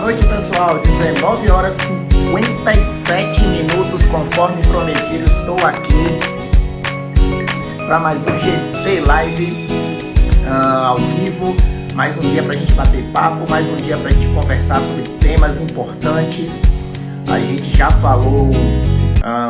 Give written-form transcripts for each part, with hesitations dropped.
noite, pessoal. 19 horas e 57 minutos, conforme prometido, estou aqui para mais um GT Live ao vivo. Mais um dia para a gente bater papo, mais um dia para a gente conversar sobre temas importantes. A gente já falou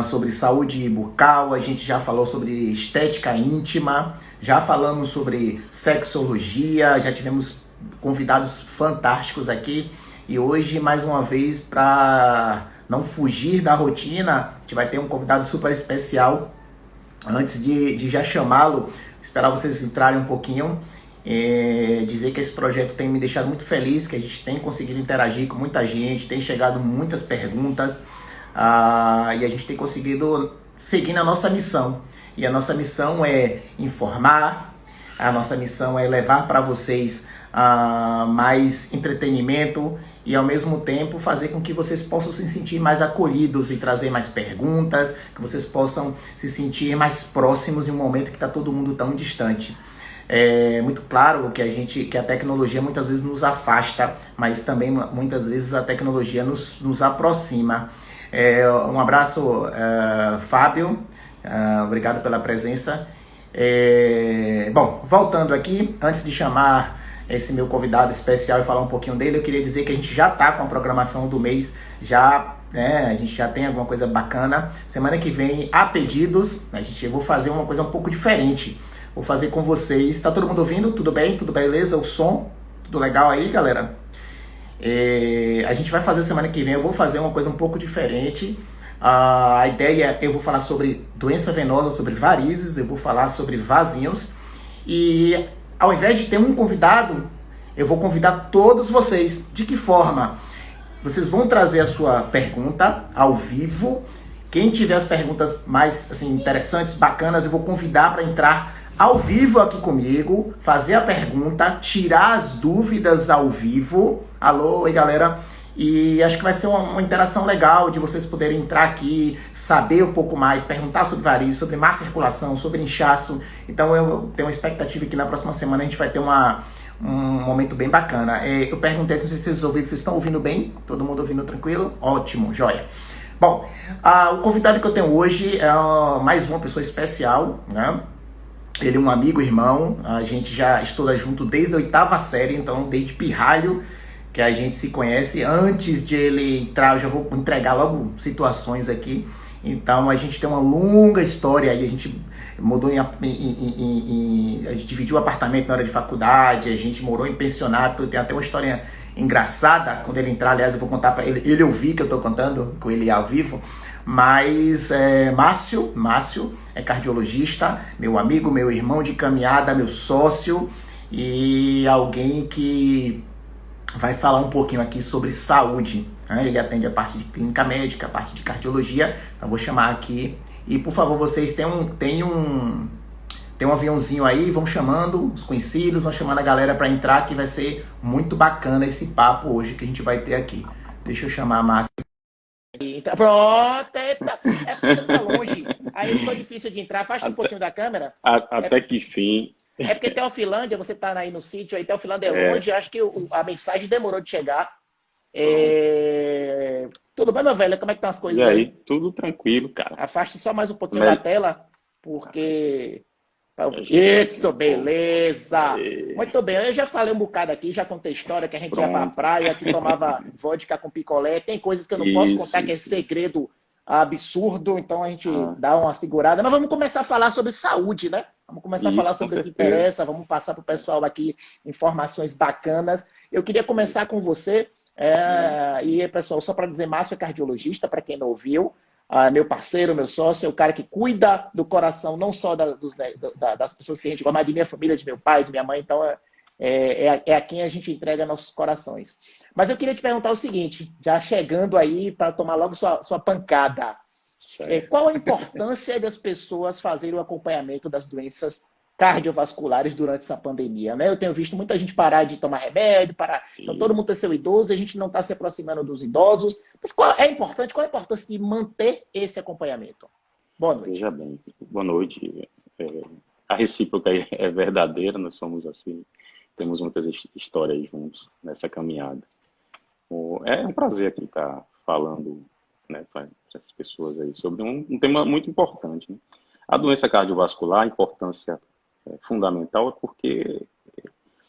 sobre saúde bucal, a gente já falou sobre estética íntima, já falamos sobre sexologia, já tivemos convidados fantásticos aqui. E hoje, mais uma vez, para não fugir da rotina, a gente vai ter um convidado super especial. Antes de já chamá-lo, esperar vocês entrarem um pouquinho, dizer que esse projeto tem me deixado muito feliz, que a gente tem conseguido interagir com muita gente, tem chegado muitas perguntas, e a gente tem conseguido seguir na nossa missão. E a nossa missão é informar, a nossa missão é levar para vocês mais entretenimento e ao mesmo tempo fazer com que vocês possam se sentir mais acolhidos e trazer mais perguntas, que vocês possam se sentir mais próximos em um momento que está todo mundo tão distante. É muito claro que a tecnologia muitas vezes nos afasta, mas também muitas vezes a tecnologia nos aproxima. Um abraço, Fábio, obrigado pela presença. Bom, voltando aqui, antes de chamar esse meu convidado especial e falar um pouquinho dele, eu queria dizer que a gente já está com a programação do mês, a gente já tem alguma coisa bacana. Semana que vem, a pedidos, eu vou fazer uma coisa um pouco diferente. Vou fazer com vocês. Tá todo mundo ouvindo? Tudo bem? Tudo beleza? O som? Tudo legal aí, galera? A gente vai fazer semana que vem, eu vou fazer uma coisa um pouco diferente. A ideia, eu vou falar sobre doença venosa, sobre varizes, eu vou falar sobre vasinhos. E ao invés de ter um convidado, eu vou convidar todos vocês. De que forma? Vocês vão trazer a sua pergunta ao vivo. Quem tiver as perguntas mais assim, interessantes, bacanas, eu vou convidar para entrar ao vivo aqui comigo, fazer a pergunta, tirar as dúvidas ao vivo. Alô, oi galera. E acho que vai ser uma interação legal de vocês poderem entrar aqui, saber um pouco mais, perguntar sobre varizes, sobre má circulação, sobre inchaço. Então eu tenho uma expectativa que na próxima semana a gente vai ter um momento bem bacana. Eu perguntei se vocês ouviram, vocês estão ouvindo bem? Todo mundo ouvindo tranquilo? Ótimo, joia. Bom, o convidado que eu tenho hoje é mais uma pessoa especial, né? Ele é um amigo, irmão, a gente já estuda junto desde a 8ª série, então desde pirralho que a gente se conhece. Antes de ele entrar, eu já vou entregar logo situações aqui. Então a gente tem uma longa história aí, a gente mudou a gente dividiu o apartamento na hora de faculdade, a gente morou em pensionato, tem até uma história engraçada quando ele entrar, aliás eu vou contar para ele ouvir que eu tô contando com ele ao vivo. Mas Márcio é cardiologista, meu amigo, meu irmão de caminhada, meu sócio e alguém que vai falar um pouquinho aqui sobre saúde, né? Ele atende a parte de clínica médica, a parte de cardiologia. Então vou chamar aqui e por favor vocês tem um aviãozinho aí, vão chamando os conhecidos, vão chamando a galera para entrar, que vai ser muito bacana esse papo hoje que a gente vai ter aqui. Deixa eu chamar a Márcia. Pronto, é porque você tá longe, aí ficou difícil de entrar. Afasta um pouquinho da câmera. Até que fim. É porque Teofilândia, você tá aí no sítio, aí Teofilândia é longe, acho que a mensagem demorou de chegar. Tudo bem, meu velho? Como é que estão as coisas e aí? Tudo tranquilo, cara. Afaste só mais um pouquinho da tela, porque... Isso, beleza! Muito bem, eu já falei um bocado aqui, já contei história que a gente ia pra praia, que tomava vodka com picolé. Tem coisas que eu não posso contar, que é segredo absurdo, então a gente dá uma segurada. Mas vamos começar a falar sobre saúde, né? Vamos começar a falar sobre o que interessa, vamos passar pro pessoal aqui informações bacanas. Eu queria começar com você, e pessoal, só para dizer, Márcio é cardiologista, para quem não ouviu. Meu parceiro, meu sócio, é o cara que cuida do coração, não só das pessoas que a gente gosta, mas de minha família, de meu pai, de minha mãe. Então, é a quem a gente entrega nossos corações. Mas eu queria te perguntar o seguinte, já chegando aí para tomar logo sua pancada. Qual a importância das pessoas fazerem o acompanhamento das doenças cardiovasculares durante essa pandemia, né? Eu tenho visto muita gente parar de tomar remédio, então todo mundo tem seu idoso, a gente não está se aproximando dos idosos. Mas qual a importância de manter esse acompanhamento? Boa noite. Veja bem, boa noite. A recíproca é verdadeira, nós somos assim, temos muitas histórias juntos nessa caminhada. É um prazer aqui estar falando, né, para essas pessoas aí sobre um tema muito importante, né? A doença cardiovascular, a importância fundamental é porque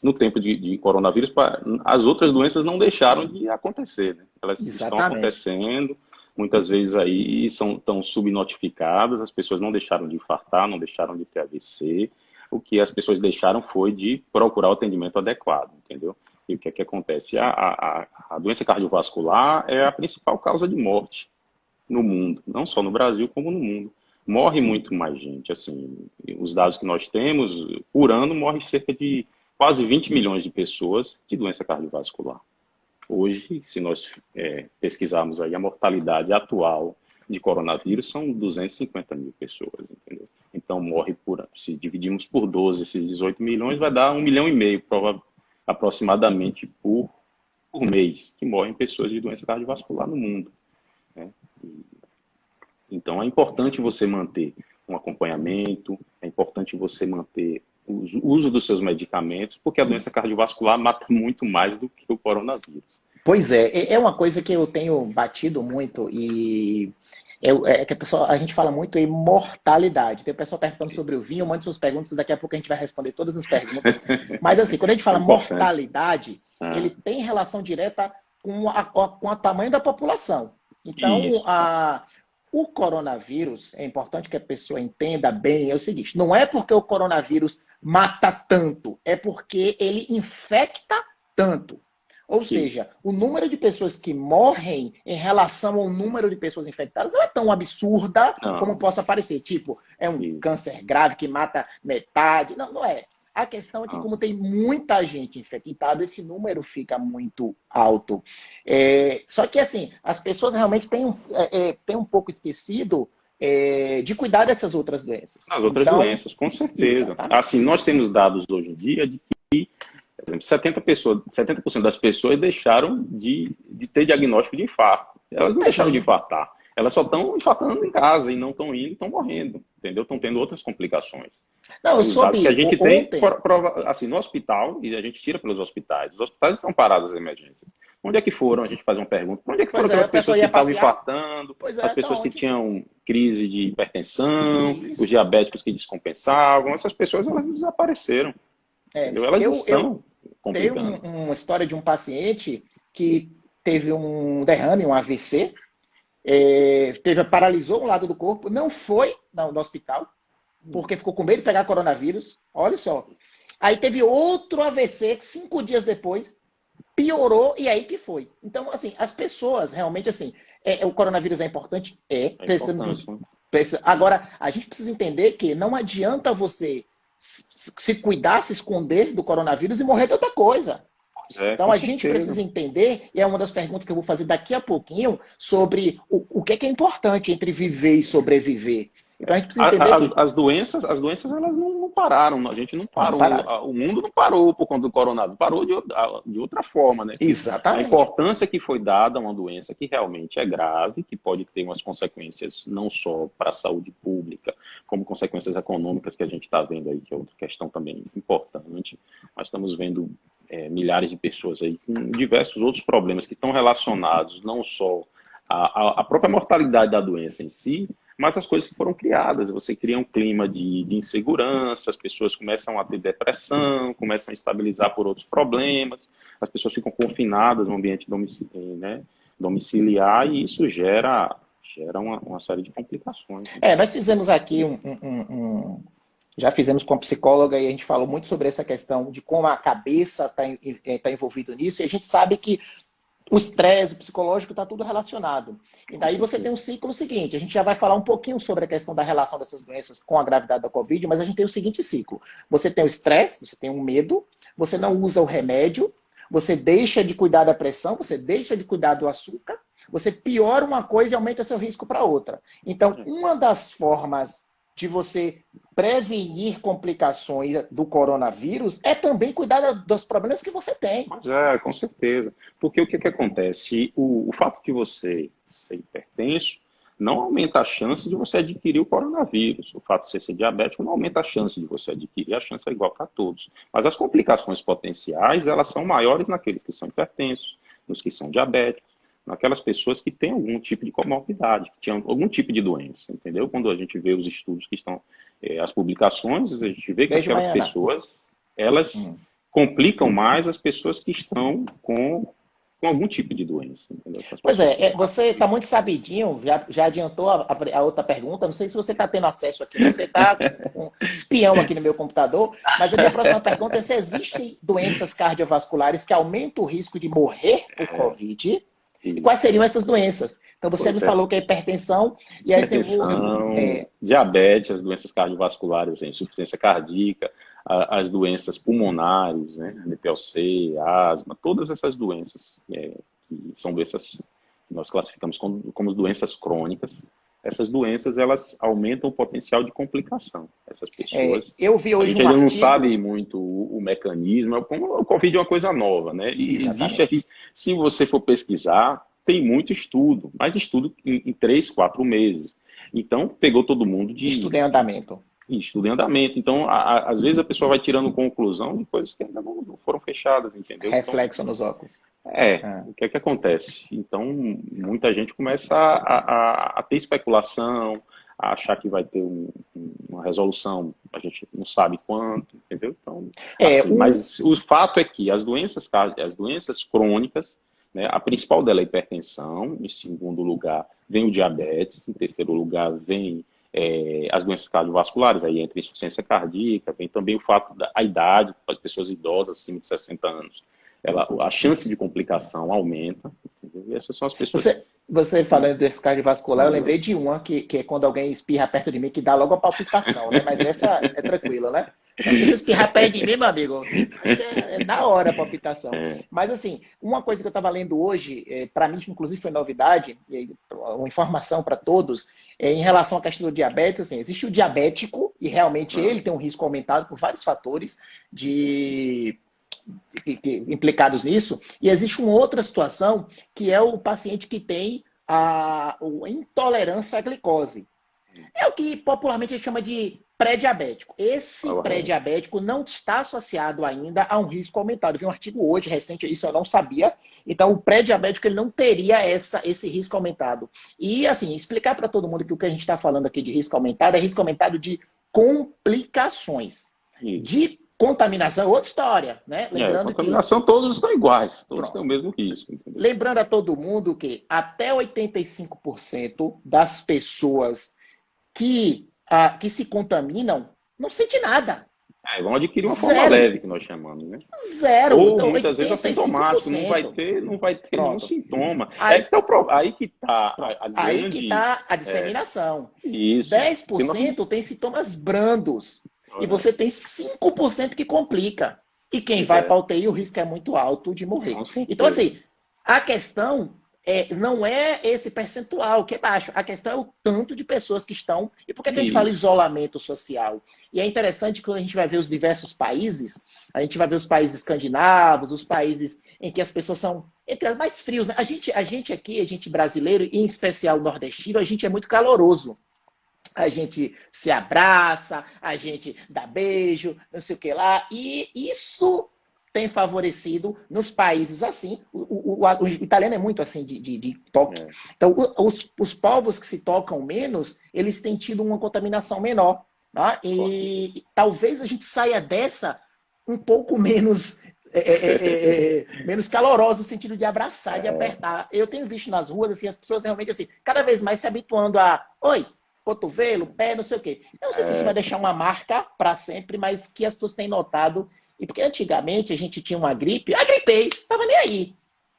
no tempo de coronavírus, as outras doenças não deixaram de acontecer, né? Elas estão Exatamente. acontecendo, muitas vezes aí estão subnotificadas, as pessoas não deixaram de infartar, não deixaram de ter AVC, o que as pessoas deixaram foi de procurar o atendimento adequado, entendeu? E o que é que acontece? A doença cardiovascular é a principal causa de morte no mundo, não só no Brasil, como no mundo. Morre muito mais gente, assim, os dados que nós temos, por ano morre cerca de quase 20 milhões de pessoas de doença cardiovascular. Hoje, se nós pesquisarmos aí a mortalidade atual de coronavírus, são 250 mil pessoas, entendeu? Então, morre se dividimos por 12 esses 18 milhões, vai dar 1,5 milhão, aproximadamente, por mês, que morrem pessoas de doença cardiovascular no mundo, né? Então, é importante você manter um acompanhamento, é importante você manter o uso dos seus medicamentos, porque a doença cardiovascular mata muito mais do que o coronavírus. Pois é uma coisa que eu tenho batido muito e que a gente fala muito em mortalidade. Tem o pessoal perguntando sobre o vinho, mande suas perguntas, daqui a pouco a gente vai responder todas as perguntas. Mas assim, quando a gente fala mortalidade, ele tem relação direta com o tamanho da população. Então, o coronavírus, é importante que a pessoa entenda bem, é o seguinte, não é porque o coronavírus mata tanto, é porque ele infecta tanto. Ou seja, o número de pessoas que morrem em relação ao número de pessoas infectadas não é tão absurda como possa parecer. Tipo, é um câncer grave que mata metade. Não, não é. A questão é que, como tem muita gente infectada, esse número fica muito alto. Só que, assim, as pessoas realmente têm um pouco esquecido de cuidar dessas outras doenças. As outras doenças, com certeza. Exatamente. Assim, nós temos dados hoje em dia de que, por exemplo, 70% das pessoas deixaram de ter diagnóstico de infarto. Elas não deixaram de infartar. Elas só estão infartando em casa e não estão indo e estão morrendo, entendeu? Estão tendo outras complicações. Não, eu soube, que a gente tem, assim, no hospital, e a gente tira pelos hospitais. Os hospitais estão parados as emergências. Onde é que foram? A gente faz uma pergunta. Onde é que foram aquelas pessoas que estavam infartando? As pessoas que tinham crise de hipertensão, os diabéticos que descompensavam. Essas pessoas, elas desapareceram. Elas estão complicando. Tem uma história de um paciente que teve um derrame, um AVC, paralisou um lado do corpo, não foi no hospital, porque ficou com medo de pegar coronavírus. Olha só. Aí teve outro AVC que 5 dias depois piorou e aí que foi. Então, assim, as pessoas realmente, assim, o coronavírus é importante? Agora, a gente precisa entender que não adianta você se cuidar, se esconder do coronavírus e morrer de outra coisa. Então a gente precisa entender, e é uma das perguntas que eu vou fazer daqui a pouquinho, sobre o que é importante entre viver e sobreviver. Então a gente precisa entender que... As doenças elas não pararam, a gente não parou, o mundo não parou por conta do coronavírus, parou de outra forma, né? Exatamente. A importância que foi dada a uma doença que realmente é grave, que pode ter umas consequências não só para a saúde pública, como consequências econômicas que a gente está vendo aí, que é outra questão também importante. Nós estamos vendo milhares de pessoas aí com diversos outros problemas que estão relacionados não só à própria mortalidade da doença em si, mas as coisas que foram criadas. Você cria um clima de insegurança, as pessoas começam a ter depressão, começam a estabilizar por outros problemas, as pessoas ficam confinadas no ambiente domiciliar e isso gera uma série de complicações. Nós fizemos aqui já fizemos com a psicóloga e a gente falou muito sobre essa questão de como a cabeça está envolvido nisso, e a gente sabe que o estresse, o psicológico, está tudo relacionado. E daí você tem um ciclo seguinte. A gente já vai falar um pouquinho sobre a questão da relação dessas doenças com a gravidade da Covid, mas a gente tem o seguinte ciclo. Você tem o estresse, você tem um medo, você não usa o remédio, você deixa de cuidar da pressão, você deixa de cuidar do açúcar, você piora uma coisa e aumenta seu risco para outra. Então, uma das formas de você prevenir complicações do coronavírus é também cuidar dos problemas que você tem. Mas com certeza. Porque o que acontece? O fato de você ser hipertenso não aumenta a chance de você adquirir o coronavírus. O fato de você ser diabético não aumenta a chance de você adquirir, a chance é igual para todos. Mas as complicações potenciais, elas são maiores naqueles que são hipertensos, nos que são diabéticos, naquelas pessoas que têm algum tipo de comorbidade, que tinham algum tipo de doença, entendeu? Quando a gente vê os estudos que estão, as publicações, a gente vê que Beijo, aquelas Maiana. pessoas, elas complicam mais as pessoas que estão com algum tipo de doença, entendeu? Pois é, você está muito sabidinho, já adiantou a outra pergunta, não sei se você está tendo acesso aqui, você está com um espião aqui no meu computador, mas a minha próxima pergunta é se existem doenças cardiovasculares que aumentam o risco de morrer por Covid, e quais seriam essas doenças? Então você me falou que é hipertensão, e aí diabetes, as doenças cardiovasculares, insuficiência cardíaca, as doenças pulmonares, né, DPLC, asma, todas essas doenças, que são doenças que nós classificamos como doenças crônicas. Essas doenças, elas aumentam o potencial de complicação. Essas pessoas... eu vi hoje a gente ainda não sabe muito o mecanismo, como o Covid é uma coisa nova, né? E existe, se você for pesquisar, tem muito estudo, mas estudo em 3, 4 meses. Então, pegou todo mundo de... Estudo em andamento. Estudo em andamento. Então, às vezes a pessoa vai tirando conclusão de coisas que ainda não foram fechadas, entendeu? Reflexo nos óculos. O que é que acontece? Então, muita gente começa a ter especulação, a achar que vai ter uma resolução, a gente não sabe quanto, entendeu? Então, mas o fato é que as doenças crônicas, né, a principal dela é a hipertensão, em segundo lugar vem o diabetes, em terceiro lugar vem as doenças cardiovasculares, aí entra a insuficiência cardíaca, vem também o fato da idade, para as pessoas idosas acima de 60 anos. A chance de complicação aumenta, entendeu? E essas são as pessoas... Você falando desse cardiovascular, eu lembrei de uma que é quando alguém espirra perto de mim, que dá logo a palpitação, né? Mas essa é tranquila, né? Se você espirrar perto de mim, meu amigo, é na hora a palpitação. Mas assim, uma coisa que eu estava lendo hoje, para mim, inclusive foi novidade, uma informação para todos, em relação à questão do diabetes, assim, existe o diabético, e realmente ele tem um risco aumentado por vários fatores implicados nisso, e existe uma outra situação, que é o paciente que tem a intolerância à glicose. É o que popularmente a gente chama de pré-diabético. Esse pré-diabético não está associado ainda a um risco aumentado. Eu vi um artigo hoje, recente, isso eu não sabia. Então, o pré-diabético ele não teria esse risco aumentado. E, assim, explicar para todo mundo que o que a gente está falando aqui de risco aumentado é risco aumentado de complicações. De contaminação é outra história, né? Lembrando contaminação todos estão iguais, todos têm o mesmo risco. Entendeu? Lembrando a todo mundo que até 85% das pessoas que se contaminam não sente nada. Vão adquirir uma forma leve, que nós chamamos, né? Zero. Ou então, muitas vezes assintomático, não vai ter nenhum sintoma. Aí que está a disseminação. Isso. 10% tem sintomas brandos. E você tem 5% que complica. E quem vai para a UTI, o risco é muito alto de morrer. Então, assim, a questão não é esse percentual, que é baixo. A questão é o tanto de pessoas que estão... E por que a gente fala isolamento social? E é interessante que quando a gente vai ver os diversos países, a gente vai ver os países escandinavos, os países em que as pessoas são entre as mais frios. Né? A gente aqui, a gente brasileiro, e em especial nordestino, a gente é muito caloroso. A gente se abraça, a gente dá beijo, não sei o que lá. E isso tem favorecido nos países assim. O italiano é muito assim de toque. Então, os povos que se tocam menos, eles têm tido uma contaminação menor. Tá? E talvez a gente saia dessa um pouco menos... menos caloroso no sentido de abraçar, de apertar. Eu tenho visto nas ruas assim, as pessoas realmente assim, cada vez mais se habituando a... Oi! Cotovelo, pé, não sei o quê. Eu não sei se isso vai deixar uma marca para sempre, mas que as pessoas têm notado. E porque antigamente a gente tinha uma gripe, gripei, estava nem aí.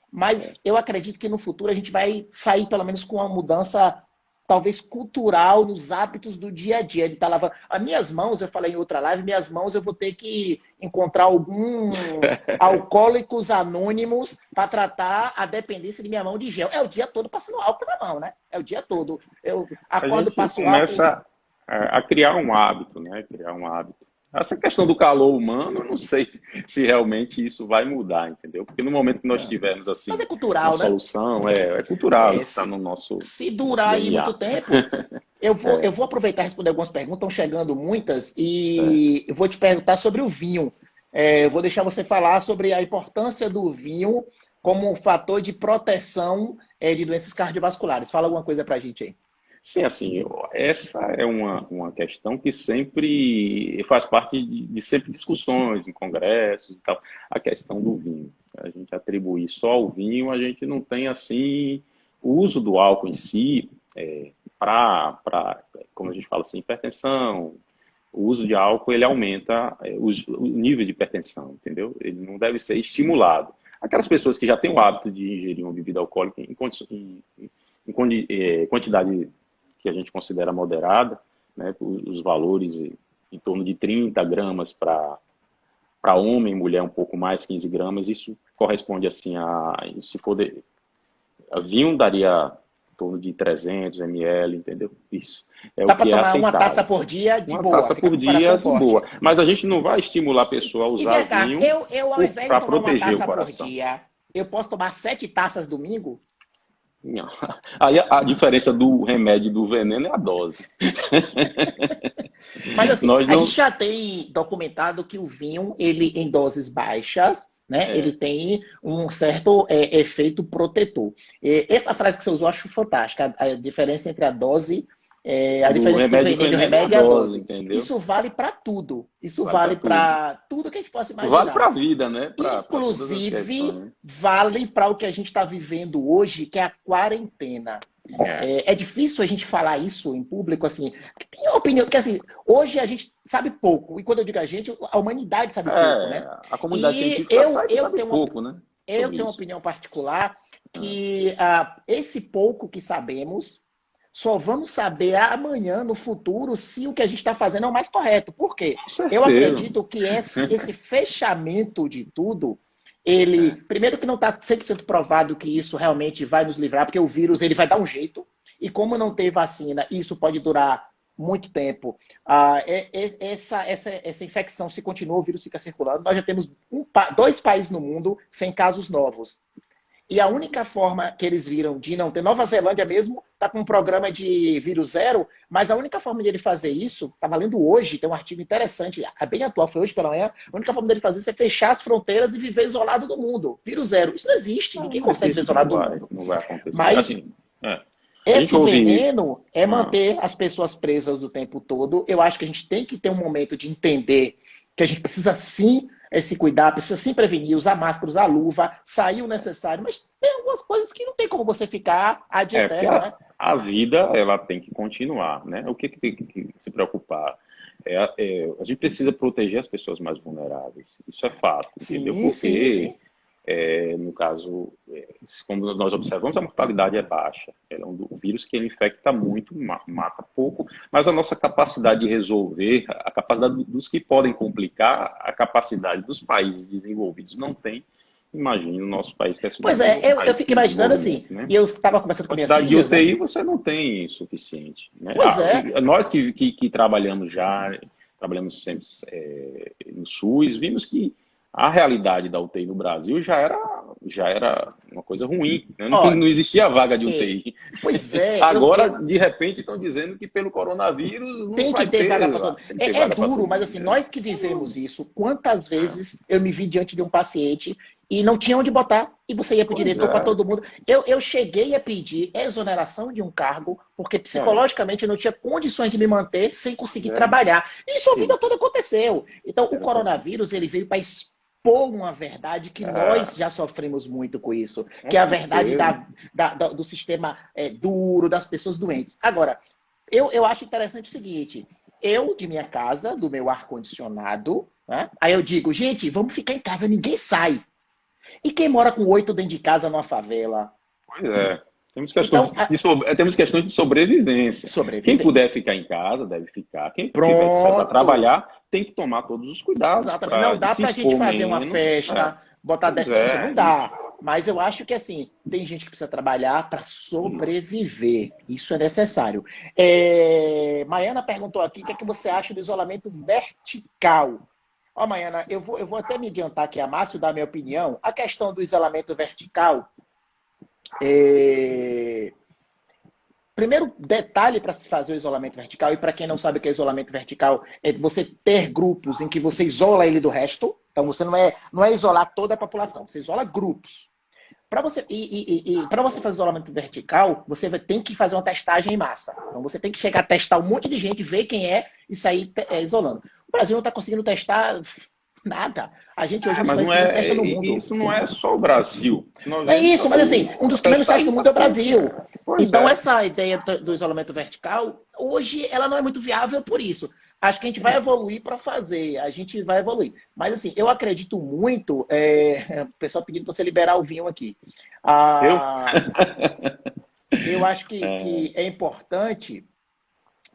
Mas eu acredito que no futuro a gente vai sair pelo menos com uma mudança talvez cultural nos hábitos do dia a dia, de estar lavando. As minhas mãos, eu falei em outra live, minhas mãos eu vou ter que encontrar algum alcoólicos anônimos para tratar a dependência de minha mão de gel. É o dia todo passando álcool na mão, né? É o dia todo. Eu acordo, passo álcool. Começa a criar um hábito, né? Criar um hábito. Essa questão do calor humano, eu não sei se realmente isso vai mudar, entendeu? Porque no momento que nós tivermos assim, mas é cultural, uma solução, é cultural, está no nosso... Se durar aí muito tempo, eu vou aproveitar e responder algumas perguntas, estão chegando muitas, e eu vou te perguntar sobre o vinho. Eu vou deixar você falar sobre a importância do vinho como um fator de proteção de doenças cardiovasculares. Fala alguma coisa pra gente aí. Sim, assim, essa é uma questão que sempre faz parte de sempre discussões em congressos e tal, a questão do vinho. A gente atribuir só ao vinho, a gente não tem, assim, o uso do álcool em si para, como a gente fala assim, hipertensão. O uso de álcool, ele aumenta o nível de hipertensão, entendeu? Ele não deve ser estimulado. Aquelas pessoas que já têm o hábito de ingerir uma bebida alcoólica em quantidade que a gente considera moderada, né, os valores em torno de 30 gramas para homem, mulher um pouco mais, 15 gramas, isso corresponde assim se for vinho daria em torno de 300 ml, entendeu? Isso é Dá o para que é tomar aceitável. uma taça por dia de Uma boa. taça por dia de boa. Mas a gente não vai estimular a pessoa a usar vinho ao invés para de tomar uma proteger o taça por coração. dia, eu posso tomar 7 taças domingo? Não. Aí a diferença do remédio e do veneno é a dose. Mas assim, Nós a não... gente já tem documentado que o vinho, ele em doses baixas, né, ele tem um certo efeito protetor. Essa frase que você usou eu acho fantástica, a diferença entre a dose, a diferença entre o veneno e o remédio é a dose. Entendeu? Isso vale para tudo. Isso vale para tudo que a gente possa imaginar. Vale para a vida, né? Inclusive, vale para o que a gente está vivendo hoje, que é a quarentena. É difícil a gente falar isso em público, assim, tem opinião, porque assim, hoje a gente sabe pouco, e quando eu digo a gente, a humanidade sabe pouco, né? A comunidade científica sabe pouco, né? Eu tenho uma opinião particular que esse pouco que sabemos, só vamos saber amanhã, no futuro, se o que a gente está fazendo é o mais correto. Por quê? Eu acredito que esse fechamento de tudo, primeiro que não está 100% provado que isso realmente vai nos livrar, porque o vírus ele vai dar um jeito, e como não tem vacina, isso pode durar muito tempo. Essa infecção, se continua, o vírus fica circulando. Nós já temos 2 países no mundo sem casos novos. E a única forma que eles viram de não ter... Nova Zelândia mesmo está com um programa de vírus zero, mas a única forma de ele fazer isso, estava lendo hoje, tem um artigo interessante, é bem atual, foi hoje pela manhã, a única forma dele fazer isso é fechar as fronteiras e viver isolado do mundo. Vírus zero. Isso não existe, ninguém consegue viver isolado do mundo. Não vai acontecer. Mas assim, esse veneno é manter as pessoas presas o tempo todo. Eu acho que a gente tem que ter um momento de entender que a gente precisa sim se cuidar, precisa sim prevenir, usar máscara, usar luva, sair o necessário, mas tem algumas coisas que não tem como você ficar ad eterno, né? A vida, ela tem que continuar, né? O que tem que se preocupar? A gente precisa proteger as pessoas mais vulneráveis. Isso é fato, entendeu? Porque, sim. No caso, como nós observamos, a mortalidade é baixa. É um vírus que ele infecta muito, mata pouco, mas a nossa capacidade de resolver, a capacidade dos que podem complicar, a capacidade dos países desenvolvidos não tem. Imagina o nosso país que é subdesenvolvido. Pois eu fico imaginando assim, né? E eu estava conversando com a minha filha. De UTI você não tem suficiente. Né? Pois é. Nós que trabalhamos sempre no SUS, vimos que a realidade da UTI no Brasil já era uma coisa ruim. Né? Não existia vaga de UTI. Pois é. Agora, de repente, estão dizendo que pelo coronavírus não tem que ter vaga para todo mundo. É duro, mas assim, nós que vivemos isso, quantas vezes eu me vi diante de um paciente e não tinha onde botar, e você ia para o diretor, para todo mundo. Eu cheguei a pedir exoneração de um cargo, porque psicologicamente eu não tinha condições de me manter sem conseguir trabalhar. Isso a vida toda aconteceu. Então, o coronavírus, ele veio para expor uma verdade que nós já sofremos muito com isso, que é a verdade do sistema duro, das pessoas doentes. Agora, eu acho interessante o seguinte, de minha casa, do meu ar-condicionado, né? Aí eu digo, gente, vamos ficar em casa, ninguém sai. E quem mora com 8 dentro de casa numa favela? Pois é. Temos questões de sobrevivência. Quem puder ficar em casa, deve ficar. Quem tiver que trabalhar, tem que tomar todos os cuidados. Exatamente. Não dá pra gente fazer uma festa, botar 10 pessoas, não dá. Mas eu acho que assim, tem gente que precisa trabalhar para sobreviver. Isso é necessário. Maiana perguntou aqui o que é que você acha do isolamento vertical. Maiana, eu vou até me adiantar aqui a Márcio, dar a minha opinião. A questão do isolamento vertical. Primeiro detalhe para se fazer o isolamento vertical, e para quem não sabe o que é isolamento vertical, é você ter grupos em que você isola ele do resto. Então você não é isolar toda a população, você isola grupos. para você fazer isolamento vertical, você tem que fazer uma testagem em massa. Então você tem que chegar a testar um monte de gente, ver quem é e sair isolando. O Brasil não está conseguindo testar nada. A gente hoje é um dos Mas países não que não testa no é, mundo. isso não é só o Brasil. Nós É vemos isso, mas assim, um dos que menos testam no mundo é o Brasil. Pois Então é. essa ideia do isolamento vertical, hoje ela não é muito viável por isso. Acho que a gente vai evoluir para fazer, a gente vai evoluir. Mas assim, eu acredito muito, o pessoal pedindo para você liberar o vinho aqui. Eu? Eu acho que é importante,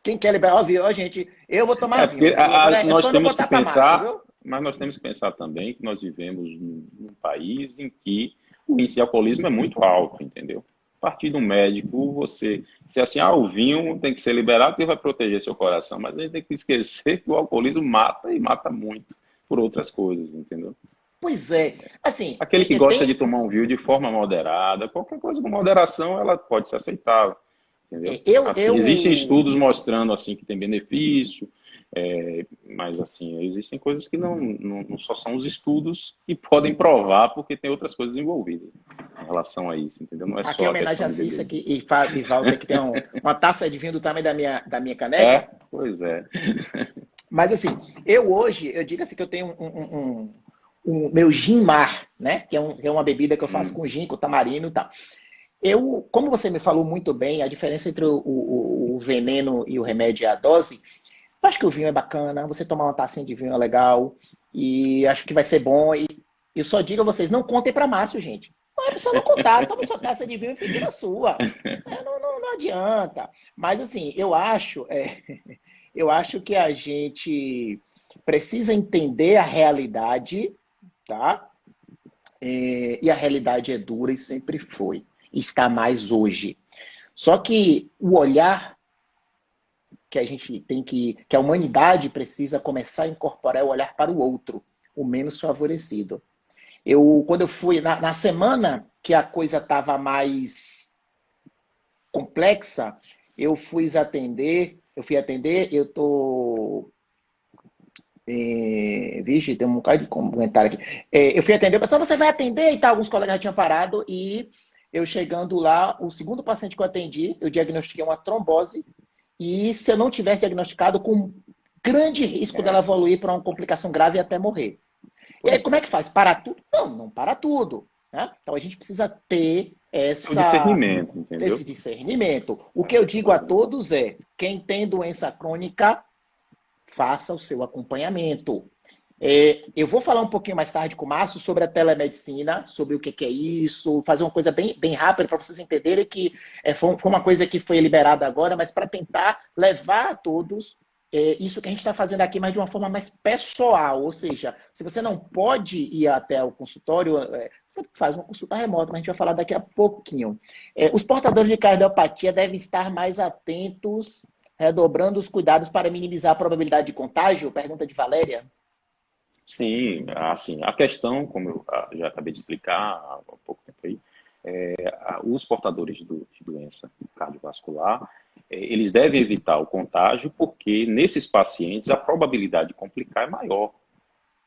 quem quer liberar o vinho, ó, gente, eu vou tomar vinho. Agora é Nós só não temos que botar para massa, pensar, viu? mas nós temos que pensar também que nós vivemos num país em que o índice de alcoolismo é muito alto, entendeu? A partir do médico, você se assim, o vinho tem que ser liberado porque vai proteger seu coração, mas a gente tem que esquecer que o alcoolismo mata e mata muito por outras coisas, entendeu? Pois é. Assim, Aquele que gosta de tomar um vinho de forma moderada, qualquer coisa com moderação, ela pode ser aceitável, entendeu? Assim, existem estudos mostrando assim que tem benefício, mas assim, existem coisas que não só são os estudos que podem provar, porque tem outras coisas envolvidas em relação a isso, entendeu? Não é aqui só é a homenagem a questão de Cissa beber. e Walter, que tem uma taça de vinho do tamanho da minha caneca. Pois é. Mas assim, eu digo assim que eu tenho um meu gin mar, né? Que é uma bebida que eu faço com gin, com tamarino e tal. Como você me falou muito bem, a diferença entre o veneno e o remédio é a dose. Eu acho que o vinho é bacana, você tomar uma tacinha de vinho é legal, e acho que vai ser bom. E eu só digo a vocês, não contem para Márcio, gente. Não é precisa não contar, toma sua taça de vinho e fique na sua. Não adianta. Mas assim, eu acho que a gente precisa entender a realidade, tá? E a realidade é dura e sempre foi. Está mais hoje. Só que o olhar que a gente tem que a humanidade precisa começar a incorporar é o olhar para o outro, o menos favorecido. Quando eu fui, na semana que a coisa estava mais complexa, eu fui atender, vixe, tem um bocado de comentário aqui. Eu fui atender, o pessoal, você vai atender e tal, alguns colegas já tinham parado, e eu chegando lá, o segundo paciente que eu atendi, eu diagnostiquei uma trombose, e se eu não tivesse diagnosticado, com grande risco dela evoluir para uma complicação grave e até morrer. E aí, como é que faz? Para tudo? Não para tudo. Né? Então a gente precisa ter esse discernimento. O que eu digo a todos é, quem tem doença crônica, faça o seu acompanhamento. Eu vou falar um pouquinho mais tarde com o Márcio sobre a telemedicina, sobre o que é isso, fazer uma coisa bem rápida para vocês entenderem que foi uma coisa que foi liberada agora, mas para tentar levar a todos isso que a gente está fazendo aqui, mas de uma forma mais pessoal. Ou seja, se você não pode ir até o consultório, você faz uma consulta remota, mas a gente vai falar daqui a pouquinho. Os portadores de cardiopatia devem estar mais atentos, redobrando os cuidados para minimizar a probabilidade de contágio? Pergunta de Valéria. Sim, assim, a questão, como eu já acabei de explicar há pouco tempo aí, os portadores de doença cardiovascular, eles devem evitar o contágio porque nesses pacientes a probabilidade de complicar é maior.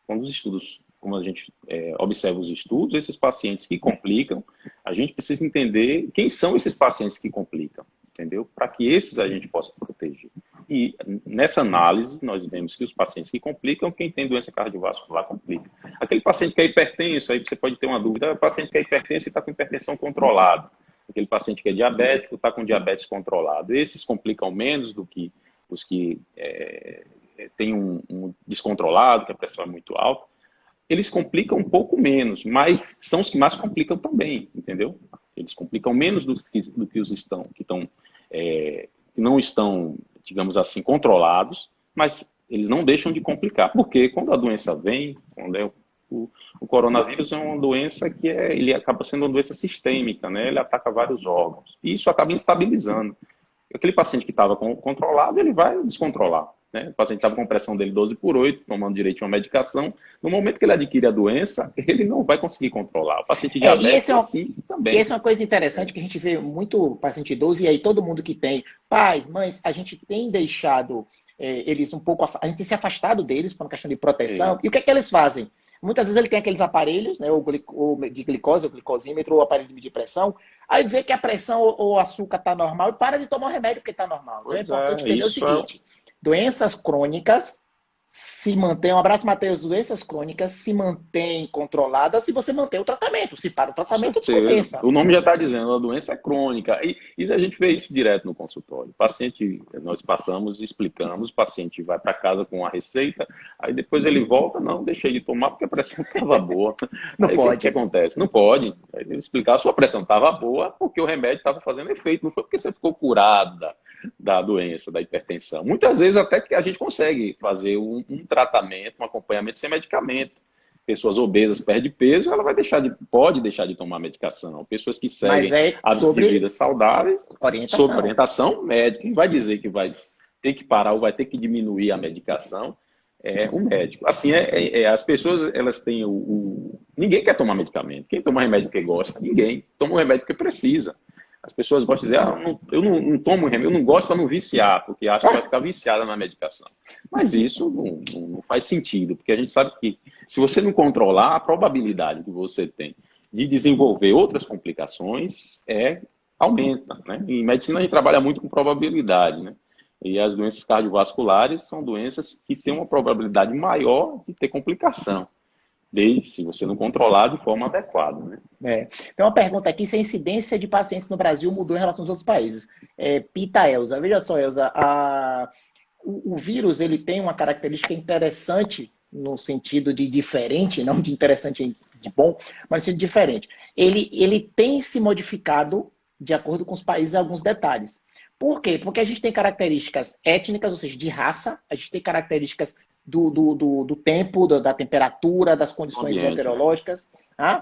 Quando os estudos, como a gente observa os estudos, esses pacientes que complicam, a gente precisa entender quem são esses pacientes que complicam, entendeu? Para que esses a gente possa proteger. E nessa análise, nós vemos que os pacientes que complicam, quem tem doença cardiovascular complica. Aquele paciente que é hipertenso, aí você pode ter uma dúvida, o paciente que é hipertenso e está com hipertensão controlada. Aquele paciente que é diabético está com diabetes controlado. Esses complicam menos do que os que têm um descontrolado, que a pressão é muito alta. Eles complicam um pouco menos, mas são os que mais complicam também, entendeu? Eles complicam menos do que os que não estão, digamos assim, controlados, mas eles não deixam de complicar. Porque quando a doença vem, quando o coronavírus é uma doença que ele acaba sendo uma doença sistêmica, né? Ele ataca vários órgãos. E isso acaba instabilizando. Aquele paciente que estava controlado, ele vai descontrolar. Né? O paciente estava com pressão dele 12/8, tomando direito uma medicação. No momento que ele adquire a doença, ele não vai conseguir controlar. O paciente diabético assim também. E essa é uma coisa interessante que a gente vê muito paciente idoso, e aí todo mundo que tem pais, mães, a gente tem deixado eles um pouco, a gente tem se afastado deles por uma questão de proteção. E o que é que eles fazem? Muitas vezes ele tem aqueles aparelhos, né, o de glicose, o glicosímetro, o aparelho de medir pressão, aí vê que a pressão ou o açúcar está normal e para de tomar o remédio porque está normal. Então é Pois importante é, entender o isso é. seguinte, doenças crônicas se mantêm, um abraço, Matheus, doenças crônicas se mantêm controladas se você mantém o tratamento. Se para o Com tratamento, certeza. descompensa. O nome já está dizendo, a doença é crônica. E isso a gente vê isso direto no consultório. O paciente, nós passamos, explicamos, o paciente vai para casa com a receita, aí depois ele volta, não, deixei de tomar porque a pressão estava boa. Não Aí o que pode. acontece? Não pode. Aí ele explicar, a sua pressão estava boa porque o remédio estava fazendo efeito, não foi porque você ficou curado da doença, da hipertensão. Muitas vezes até que a gente consegue fazer um tratamento, um acompanhamento sem medicamento. Pessoas obesas perdem peso, ela pode deixar de tomar medicação. Pessoas que seguem hábitos de vida saudáveis, sob orientação médica, não vai dizer que vai ter que parar ou vai ter que diminuir a medicação, é o médico. Assim, as pessoas, elas têm ninguém quer tomar medicamento. Quem toma remédio porque gosta? Ninguém. Toma um remédio porque precisa. As pessoas gostam de dizer, eu não tomo remédio, eu não gosto para não viciar, porque acha que vai ficar viciada na medicação. Mas isso não faz sentido, porque a gente sabe que se você não controlar, a probabilidade que você tem de desenvolver outras complicações aumenta, né? Em medicina a gente trabalha muito com probabilidade, né? E as doenças cardiovasculares são doenças que têm uma probabilidade maior de ter complicação, desde se você não controlar de forma adequada, né? Tem uma pergunta aqui, se a incidência de pacientes no Brasil mudou em relação aos outros países. Pita Elza, veja só, Elza, o vírus ele tem uma característica interessante no sentido de diferente, não de interessante de bom, mas no sentido diferente. Ele tem se modificado de acordo com os países em alguns detalhes. Por quê? Porque a gente tem características étnicas, ou seja, de raça, a gente tem características do tempo, da temperatura, das condições meteorológicas,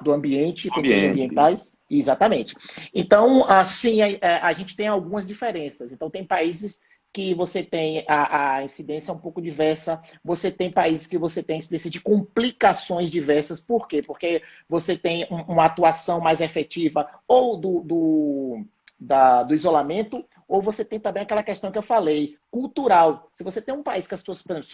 do ambiente, condições ambientais. Exatamente. Então, assim, a gente tem algumas diferenças. Então, tem países que você tem a incidência um pouco diversa, você tem países que você tem incidência de complicações diversas. Por quê? Porque você tem uma atuação mais efetiva ou do isolamento, ou você tem também aquela questão que eu falei, cultural. Se você tem um país que as pessoas, por exemplo,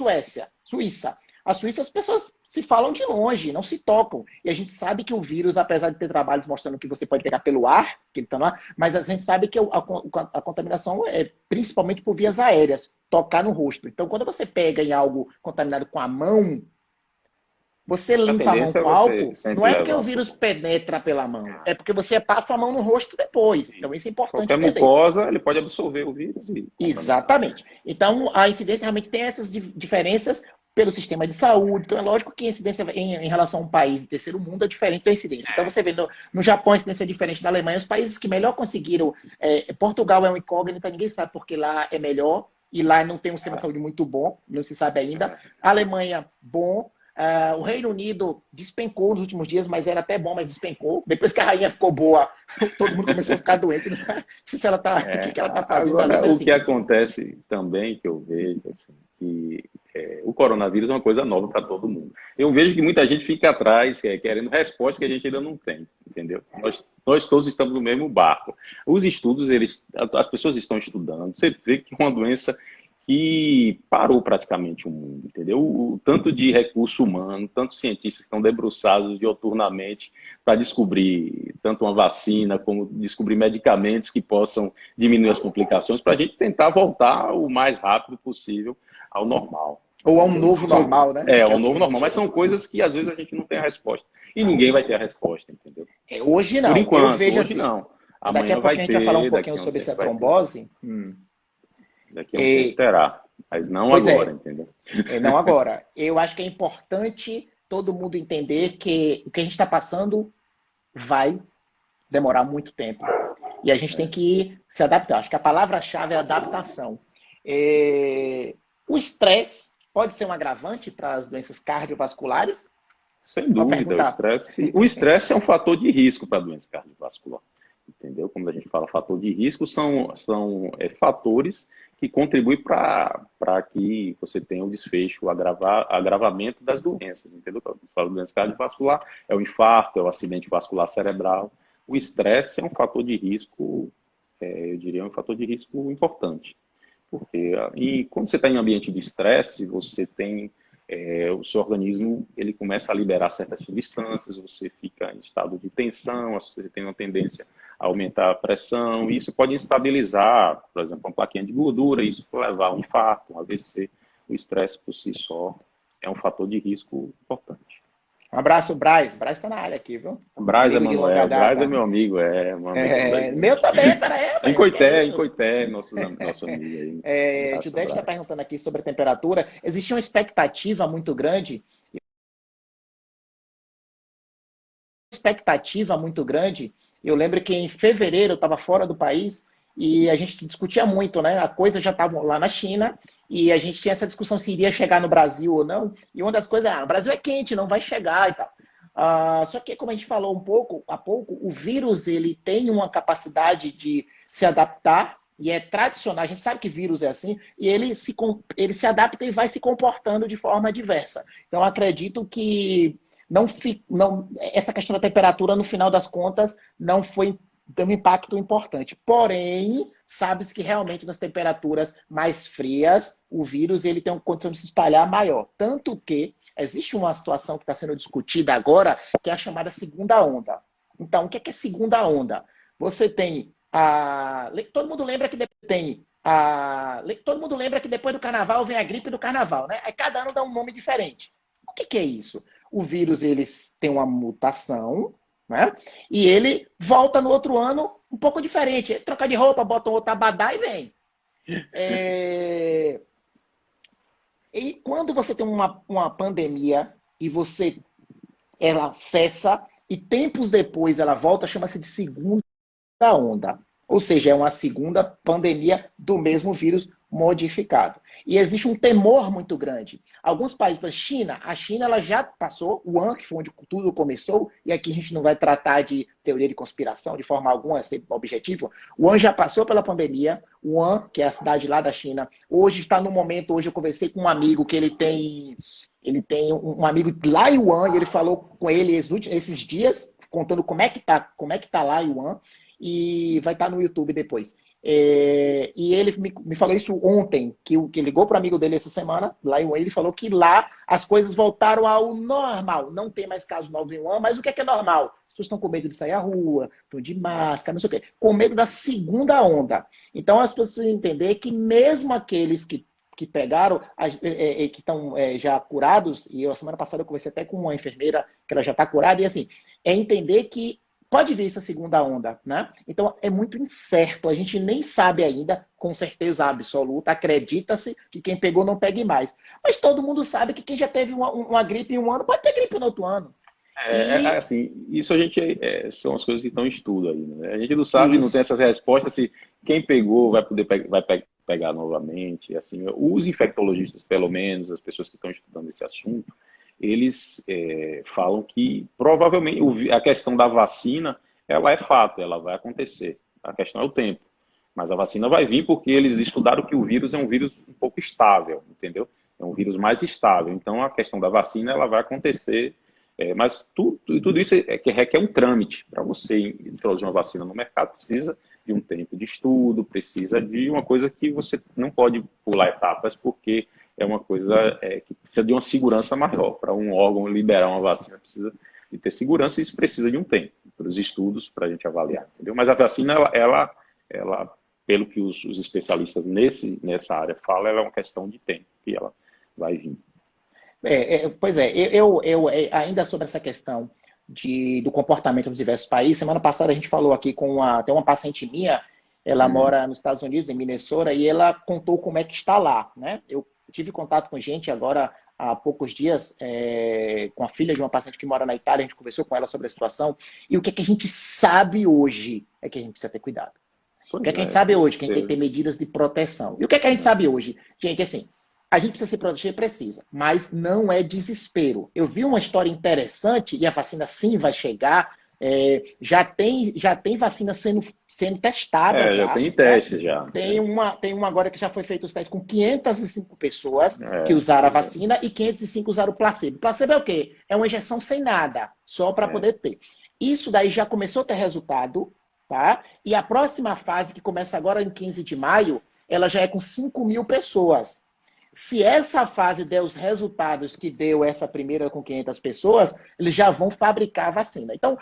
Suíça. A Suíça as pessoas se falam de longe, não se tocam. E a gente sabe que o vírus, apesar de ter trabalhos mostrando que você pode pegar pelo ar, que ele está lá, mas a gente sabe que a contaminação é principalmente por vias aéreas, tocar no rosto. Então, quando você pega em algo contaminado com a mão, você limpa a mão com álcool, não é porque o vírus penetra pela mão, é porque você passa a mão no rosto depois. Então, isso é importante entender. Qualquer mucosa, ele pode absorver o vírus. Exatamente. Então, a incidência realmente tem essas diferenças pelo sistema de saúde. Então, é lógico que a incidência em relação a um país de terceiro mundo é diferente da incidência. Então, você vê no Japão a incidência é diferente da Alemanha. Os países que melhor conseguiram... Portugal é um incógnito, ninguém sabe porque lá é melhor. E lá não tem um sistema de saúde muito bom, não se sabe ainda. A Alemanha, bom. O Reino Unido despencou nos últimos dias, mas era até bom, mas despencou. Depois que a rainha ficou boa, todo mundo começou a ficar doente. Não sei se ela tá, o que ela está fazendo. Agora, o que acontece também, que eu vejo, assim, que o coronavírus é uma coisa nova para todo mundo. Eu vejo que muita gente fica atrás, querendo resposta que a gente ainda não tem, entendeu? Nós todos estamos no mesmo barco. Os estudos, as pessoas estão estudando. Você vê que é uma doença que parou praticamente o mundo, entendeu? O tanto de recurso humano, tantos cientistas que estão debruçados dioturnamente para descobrir tanto uma vacina como descobrir medicamentos que possam diminuir as complicações, para a gente tentar voltar o mais rápido possível ao normal. Ou ao novo normal, né? Ao novo normal, mas são coisas que às vezes a gente não tem a resposta. E ninguém vai ter a resposta, entendeu? Hoje não. Por enquanto, eu vejo hoje assim, não. Daqui a pouco a gente vai falar um pouquinho sobre essa trombose. Daqui a um tempo terá, mas não agora, entendeu? Não agora. Eu acho que é importante todo mundo entender que o que a gente está passando vai demorar muito tempo. E a gente tem que se adaptar. Acho que a palavra-chave é adaptação. O estresse pode ser um agravante para as doenças cardiovasculares? Sem dúvida, o estresse é um fator de risco para a doença cardiovascular. Entendeu? Como a gente fala, fator de risco são fatores que contribuem para que você tenha um desfecho, agravamento das doenças. Entendeu? Quando a gente fala de doença cardiovascular, é o infarto, é o acidente vascular cerebral. O estresse é um fator de risco, eu diria, um fator de risco importante. Porque quando você está em ambiente de estresse, você tem o seu organismo ele começa a liberar certas substâncias, você fica em estado de tensão, você tem uma tendência a aumentar a pressão, e isso pode instabilizar, por exemplo, uma plaquinha de gordura, isso pode levar a um infarto, um AVC. O estresse por si só é um fator de risco importante. Um abraço, Braz. Braz está na área aqui, viu? Braz é Amigo de longa Manuel, Braz é data. meu amigo, um amigo Meu também, peraí. em Que é Coité, isso? nosso amigo aí. Judete está Braz. perguntando aqui sobre a temperatura. Existia uma expectativa muito grande. Eu lembro que em fevereiro eu estava fora do país e a gente discutia muito, né? A coisa já estava lá na China e a gente tinha essa discussão se iria chegar no Brasil ou não. E uma das coisas, o Brasil é quente, não vai chegar e tal. Só que, como a gente falou há pouco, o vírus ele tem uma capacidade de se adaptar e é tradicional. A gente sabe que vírus é assim e ele se adapta e vai se comportando de forma diversa. Então, acredito que essa questão da temperatura, no final das contas, não foi um impacto importante. Porém, sabe-se que realmente nas temperaturas mais frias, o vírus ele tem uma condição de se espalhar maior. Tanto que existe uma situação que está sendo discutida agora, que é a chamada segunda onda. Então, o que é segunda onda? Você tem todo mundo lembra que todo mundo lembra que depois do carnaval vem a gripe do carnaval, né? Aí cada ano dá um nome diferente. O que é isso? O vírus eles tem uma mutação, né? E ele volta no outro ano um pouco diferente. Ele troca de roupa, bota outro abadá e vem. E quando você tem uma pandemia e ela cessa e tempos depois ela volta, chama-se de segunda onda. Ou seja, é uma segunda pandemia do mesmo vírus modificado. E existe um temor muito grande. Alguns países, a China ela já passou, Wuhan, que foi onde tudo começou, e aqui a gente não vai tratar de teoria de conspiração de forma alguma, é sempre objetivo. Wuhan já passou pela pandemia, Wuhan, que é a cidade lá da China, hoje está no momento, hoje eu conversei com um amigo que ele tem um amigo lá em Wuhan, e ele falou com ele esses dias, contando como é que tá lá em Wuhan, e vai estar no YouTube depois. E ele me falou isso ontem, que ligou para o amigo dele essa semana, lá em Wuhan, ele falou que lá as coisas voltaram ao normal. Não tem mais casos novos em Wuhan, mas o que é normal? As pessoas estão com medo de sair à rua, estão de máscara, não sei o quê, com medo da segunda onda. Então as pessoas precisam entender que mesmo aqueles que pegaram, que estão já curados, e a semana passada eu conversei até com uma enfermeira que ela já está curada, e assim, é entender que pode vir essa segunda onda, né? Então é muito incerto, a gente nem sabe ainda, com certeza absoluta, acredita-se que quem pegou não pegue mais. Mas todo mundo sabe que quem já teve uma gripe em um ano pode ter gripe no outro ano. Assim, isso a gente são as coisas que estão em estudo aí, né? A gente não sabe, Isso. não tem essas respostas se quem pegou vai poder pegar novamente. Assim, os infectologistas, pelo menos, as pessoas que estão estudando esse assunto, eles falam que provavelmente a questão da vacina, ela é fato, ela vai acontecer. A questão é o tempo. Mas a vacina vai vir porque eles estudaram que o vírus é um vírus um pouco estável, entendeu? É um vírus mais estável. Então a questão da vacina, ela vai acontecer. Mas tudo isso que requer um trâmite. Para você introduzir uma vacina no mercado, precisa de um tempo de estudo, precisa de uma coisa que você não pode pular etapas, porque é uma coisa que precisa de uma segurança maior. Para um órgão liberar uma vacina, precisa de ter segurança e isso precisa de um tempo para os estudos, para a gente avaliar, entendeu? Mas a vacina, ela pelo que os especialistas nessa área falam, ela é uma questão de tempo que ela vai vir. Pois é, ainda sobre essa questão do comportamento dos diversos países, semana passada a gente falou aqui tem uma paciente minha, ela mora nos Estados Unidos, em Minnesota, e ela contou como é que está lá, né? Eu tive contato com gente agora há poucos dias, com a filha de uma paciente que mora na Itália, a gente conversou com ela sobre a situação, e o que é que a gente sabe hoje é que a gente precisa ter cuidado. O que é que a gente sabe hoje? Que a gente tem que ter medidas de proteção. E o que é que a gente sabe hoje? Gente, assim, a gente precisa se proteger, precisa, mas não é desespero. Eu vi uma história interessante, e a vacina sim vai chegar, já tem vacina sendo testada. Já tem testes, já. Tem uma agora que já foi feito os testes com 505 pessoas que usaram a vacina e 505 usaram o placebo. Placebo é o quê? É uma injeção sem nada, só para poder ter. Isso daí já começou a ter resultado, tá? E a próxima fase, que começa agora em 15 de maio, ela já é com 5.000 pessoas. se essa fase der os resultados que deu essa primeira com 500 pessoas, eles já vão fabricar a vacina. Então,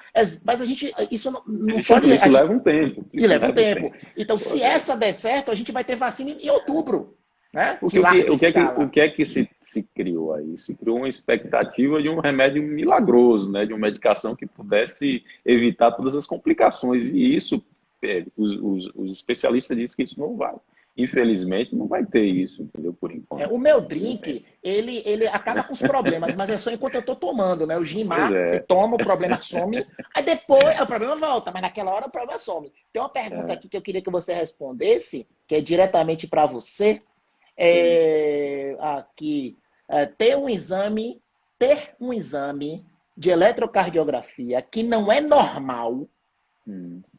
mas a gente, isso não pode... Isso leva um tempo. E leva um tempo. Então, se essa der certo, a gente vai ter vacina em outubro. Né? O que é que se criou aí? Se criou uma expectativa de um remédio milagroso, né? De uma medicação que pudesse evitar todas as complicações. E isso, os especialistas dizem que isso não vai. Infelizmente, não vai ter isso, entendeu? Por enquanto. O meu drink, ele acaba com os problemas, mas é só enquanto eu estou tomando, né? O Gimar, você toma, o problema some, aí depois o problema volta, mas naquela hora o problema some. Tem uma pergunta aqui que eu queria que você respondesse, que é diretamente para você. Ter um exame de eletrocardiografia que não é normal,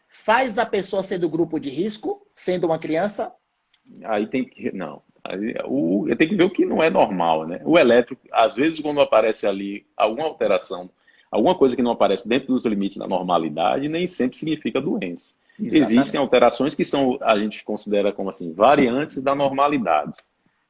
faz a pessoa ser do grupo de risco, sendo uma criança? Aí tem que... Não. Eu tenho que ver o que não é normal, né? O elétrico, às vezes, quando aparece ali alguma alteração, alguma coisa que não aparece dentro dos limites da normalidade, nem sempre significa doença. Exatamente. Existem alterações que a gente considera como assim, variantes da normalidade.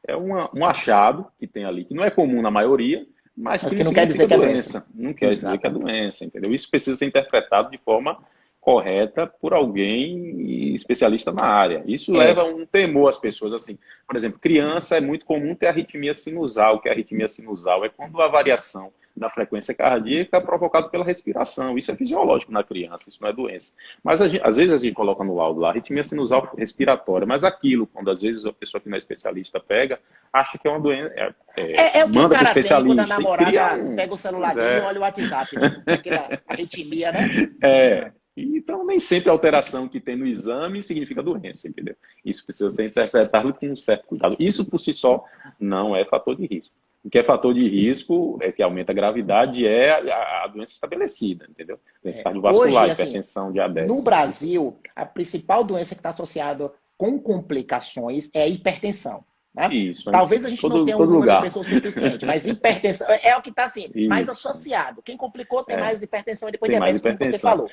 É um achado que tem ali, que não é comum na maioria, mas que não quer dizer que é doença. Não quer dizer que é doença, entendeu? Isso precisa ser interpretado de forma correta por alguém especialista na área. Isso leva um temor às pessoas. Assim, por exemplo, criança é muito comum ter arritmia sinusal, que a arritmia sinusal é quando a variação da frequência cardíaca é provocada pela respiração. Isso é fisiológico na criança, isso não é doença. Mas às vezes a gente coloca no laudo lá, arritmia sinusal respiratória, mas aquilo, quando às vezes a pessoa que não é especialista pega, acha que é uma doença. É o que manda o cara especialista, tem quando a namorada pega o celular dele e olha o WhatsApp, né? Aquela arritmia, né? Então, nem sempre a alteração que tem no exame significa doença, entendeu? Isso precisa ser interpretado com um certo cuidado. Isso, por si só, não é fator de risco. O que é fator de risco é que aumenta a gravidade, é a doença estabelecida, entendeu? Doença cardiovascular, hoje, hipertensão, diabetes. No Brasil, a principal doença que está associada com complicações é a hipertensão. Né? Isso, talvez a gente não tenha um número de pessoas suficiente, mas hipertensão é o que está assim, mais associado. Quem complicou tem mais hipertensão e depois diabetes, como você falou.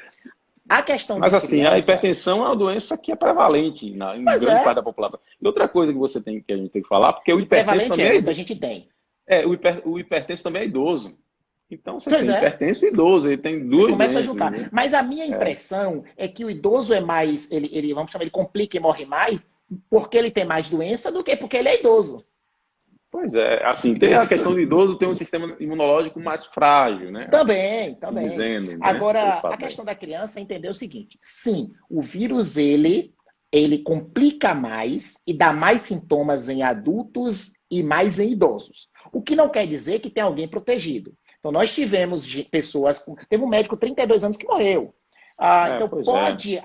A questão Mas assim, a hipertensão é uma doença que é prevalente em grande parte da população. E outra coisa que a gente tem que falar, porque o hipertenso também a gente tem. O hipertenso também é idoso. Então você tem hipertenso e idoso, ele tem duas começa a juntar. Né? Mas a minha impressão é que o idoso é mais, ele vamos chamar, ele complica e morre mais porque ele tem mais doença do que porque ele é idoso. Pois é, assim, tem a questão do idoso ter um sistema imunológico mais frágil, né? Também. Dizendo, né? Agora, a questão da criança é entender o seguinte, sim, o vírus, ele complica mais e dá mais sintomas em adultos e mais em idosos. O que não quer dizer que tem alguém protegido. Então, nós tivemos pessoas, teve um médico de 32 anos que morreu. Então, pode...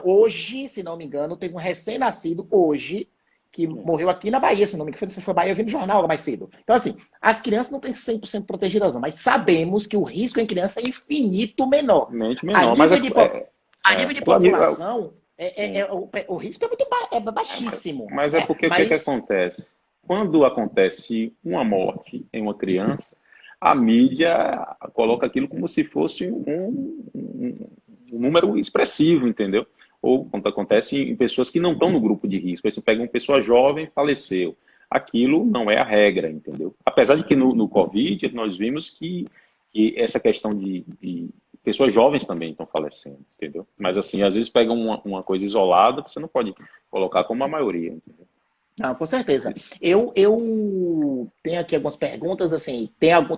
Hoje, se não me engano, teve um recém-nascido hoje, que morreu aqui na Bahia, se não me engano, se foi Bahia, eu vi no jornal mais cedo. Então, assim, as crianças não têm 100% protegidas, não, mas sabemos que o risco em criança é infinito menor. A nível de população, o risco é baixíssimo. Mas o que acontece? Quando acontece uma morte em uma criança, a mídia coloca aquilo como se fosse um número expressivo, entendeu? Ou quando acontece em pessoas que não estão no grupo de risco. Aí você pega uma pessoa jovem e faleceu. Aquilo não é a regra, entendeu? Apesar de que no Covid nós vimos que essa questão de pessoas jovens também estão falecendo, entendeu? Mas assim, às vezes pega uma coisa isolada que você não pode colocar como a maioria, entendeu? Não, com certeza. Eu tenho aqui algumas perguntas, assim,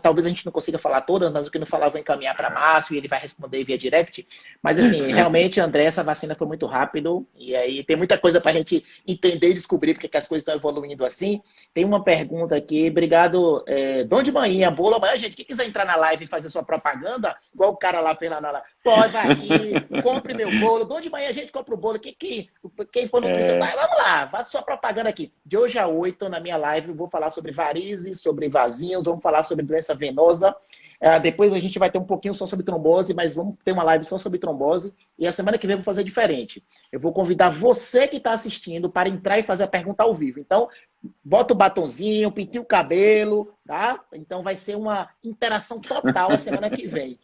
talvez a gente não consiga falar todas, mas o que não falar eu vou encaminhar para Márcio e ele vai responder via direct. Mas assim, realmente, André, essa vacina foi muito rápido e aí tem muita coisa para a gente entender e descobrir porque que as coisas estão evoluindo assim. Tem uma pergunta aqui, obrigado, Dom de Manhã, bolo amanhã, gente, quem quiser entrar na live e fazer sua propaganda, igual o cara lá fez lá na live, pode, vai aqui, compre meu bolo, Dom de Manhã a gente compra o bolo, quem for no vamos lá, faça sua propaganda aqui. De hoje a 8, na minha live, eu vou falar sobre varizes, sobre vasinhos, vamos falar sobre doença venosa. Depois a gente vai ter um pouquinho só sobre trombose, mas vamos ter uma live só sobre trombose. E a semana que vem eu vou fazer diferente. Eu vou convidar você que está assistindo para entrar e fazer a pergunta ao vivo. Então, bota o batonzinho, pinta o cabelo, tá? Então vai ser uma interação total a semana que vem.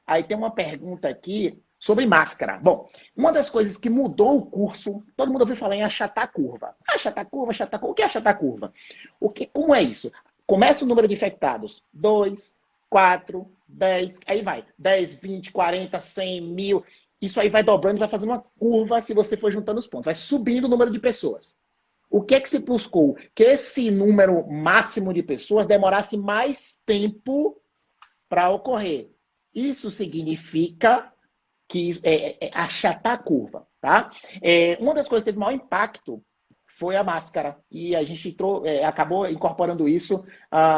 Aí tem uma pergunta aqui. sobre máscara. Bom, uma das coisas que mudou o curso, todo mundo ouviu falar em achatar a curva. Achatar a curva, achatar a curva. O que é achatar a curva? Como é isso? Começa o número de infectados. 2, 4, 10, aí vai. 10, 20, 40, 100, 1000. Isso aí vai dobrando e vai fazendo uma curva se você for juntando os pontos. Vai subindo o número de pessoas. O que é que se buscou? Que esse número máximo de pessoas demorasse mais tempo para ocorrer. Isso significa que achatar a curva, tá? Uma das coisas que teve maior impacto foi a máscara. E a gente acabou incorporando isso,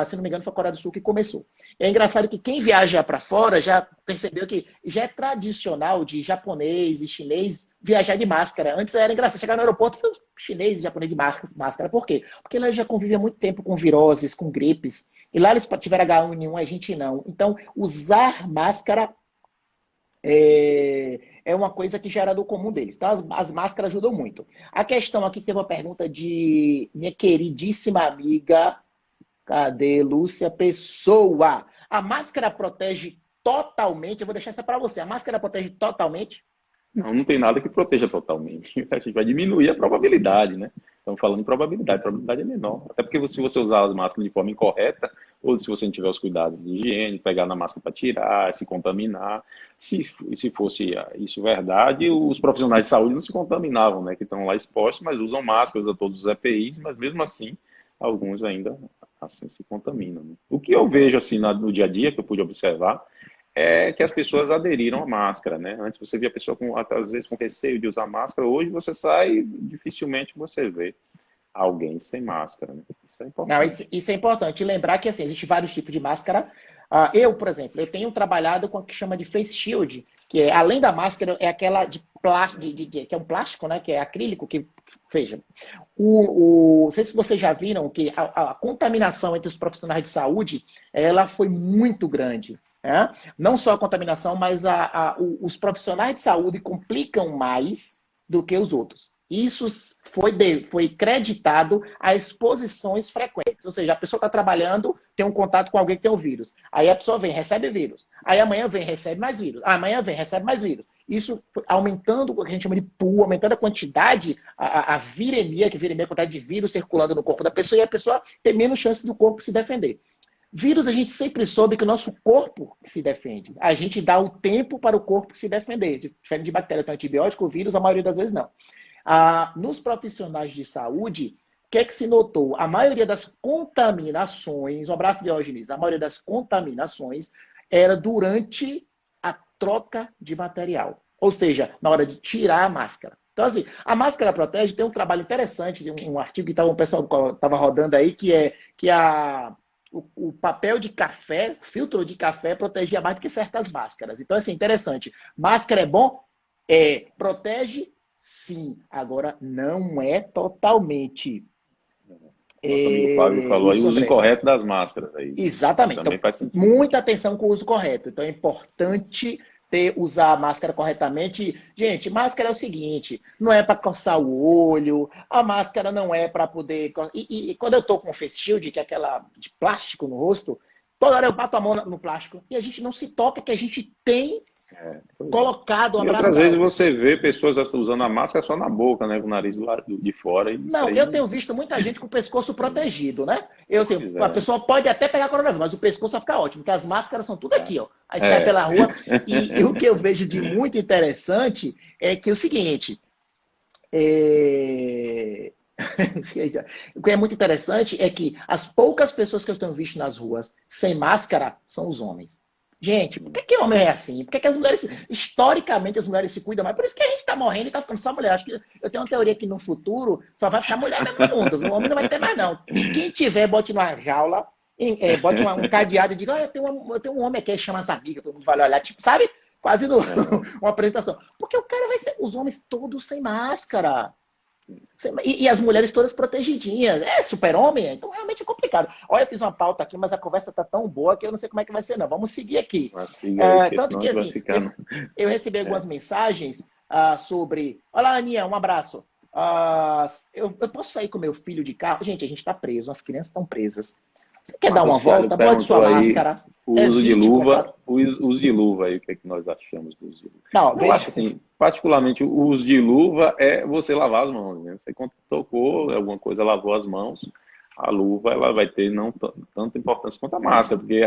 se não me engano, foi a Coreia do Sul que começou. É engraçado que quem viaja para fora já percebeu que já é tradicional de japonês e chinês viajar de máscara. Antes era engraçado, chegar no aeroporto, foi chinês e japonês de máscara. Por quê? Porque lá já convivia muito tempo com viroses, com gripes. E lá eles tiveram H1N1, a gente não. Então, usar máscara é uma coisa que já era do comum deles. Então, as máscaras ajudam muito. A questão aqui tem uma pergunta de minha queridíssima amiga, cadê Lúcia Pessoa? A máscara protege totalmente? Eu vou deixar essa para você. A máscara protege totalmente? Não, não tem nada que proteja totalmente. A gente vai diminuir a probabilidade, né? Estamos falando em probabilidade. A probabilidade é menor. Até porque se você usar as máscaras de forma incorreta, ou se você não tiver os cuidados de higiene, pegar na máscara para tirar, se contaminar. Se fosse isso verdade, os profissionais de saúde não se contaminavam, né? Que estão lá expostos, mas usam máscaras, usam todos os EPIs, mas mesmo assim, alguns ainda assim se contaminam, né? O que eu vejo assim no dia a dia, que eu pude observar, é que as pessoas aderiram à máscara, né? Antes você via a pessoa às vezes com receio de usar máscara, hoje você sai, dificilmente você vê alguém sem máscara, né? Isso é importante. Não, isso é importante. Lembrar que assim, existe vários tipos de máscara. Eu, por exemplo, eu tenho trabalhado com o que chama de face shield, que é, além da máscara, é aquela de plástico, que é um plástico, né? Que é acrílico, que, veja, não sei se vocês já viram que a contaminação entre os profissionais de saúde, ela foi muito grande. É? Não só a contaminação, mas os profissionais de saúde complicam mais do que os outros. Isso foi creditado a exposições frequentes. Ou seja, a pessoa está trabalhando, tem um contato com alguém que tem o vírus. Aí a pessoa vem, recebe vírus. Aí amanhã vem, recebe mais vírus. Amanhã vem, recebe mais vírus. Isso aumentando o que a gente chama de pool, aumentando a quantidade, a viremia, que viremia é a quantidade de vírus circulando no corpo da pessoa, e a pessoa tem menos chance do corpo se defender. Vírus, a gente sempre soube que o nosso corpo se defende. A gente dá o tempo para o corpo se defender. Diferente de bactéria, tem antibiótico, o vírus, a maioria das vezes não. Nos profissionais de saúde, o que é que se notou? A maioria das contaminações, um abraço, Diógenes, a maioria das contaminações era durante a troca de material. Ou seja, na hora de tirar a máscara. Então, assim, a máscara protege, tem um trabalho interessante, de um artigo que o pessoal estava rodando aí, que o papel de café, o filtro de café protegia mais do que certas máscaras. Então, assim, interessante. Máscara é bom? Protege? Sim. Agora, não é totalmente. Nosso amigo Fábio falou aí o uso incorreto das máscaras. Aí. Exatamente. Também então, faz sentido. Muita atenção com o uso correto. Então, é importante usar a máscara corretamente. Gente, máscara é o seguinte, não é para coçar o olho, a máscara não é para poder... E quando eu tô com o face shield, que é aquela de plástico no rosto, toda hora eu bato a mão no plástico e a gente não se toca que a gente tem colocado o abraço. E outras vezes você vê pessoas usando a máscara só na boca, né, com o nariz de fora. Não, eu tenho visto muita gente com o pescoço protegido, né? A pessoa pode até pegar coronavírus, mas o pescoço vai ficar ótimo, porque as máscaras são tudo aqui, ó. Aí sai pela rua. E o que eu vejo de muito interessante é que o seguinte... O que é muito interessante é que as poucas pessoas que eu tenho visto nas ruas sem máscara são os homens. Gente, por que homem é assim? Por que as mulheres, historicamente, as mulheres se cuidam mais? Por isso que a gente tá morrendo e tá ficando só mulher. Acho que eu tenho uma teoria que no futuro só vai ficar mulher mesmo no mundo. O homem não vai ter mais, não. Quem tiver, bote numa jaula, bote um cadeado e diga, eu tenho um homem aqui, chama as amigas, todo mundo vai olhar, tipo, sabe? Quase uma apresentação. Porque o cara vai ser, os homens todos sem máscara. E as mulheres todas protegidinhas. Super-homem? Então realmente é complicado. Olha, eu fiz uma pauta aqui, mas a conversa tá tão boa que eu não sei como é que vai ser, não. Vamos seguir aqui. Tanto que, assim, eu recebi algumas mensagens sobre... Olá, Aninha, um abraço. Eu posso sair com meu filho de carro? Gente, a gente tá preso, as crianças estão presas. Você quer dar Marcos uma Fialho volta? Bote sua perguntou aí máscara. o uso de Evite luva, contato. o uso de luva aí, o que é que nós achamos do uso de luva? Não, Eu acho veja. assim, particularmente o uso de luva é você lavar as mãos, né? Você quando tocou alguma coisa, lavou as mãos, a luva ela vai ter não tanta importância quanto a máscara, porque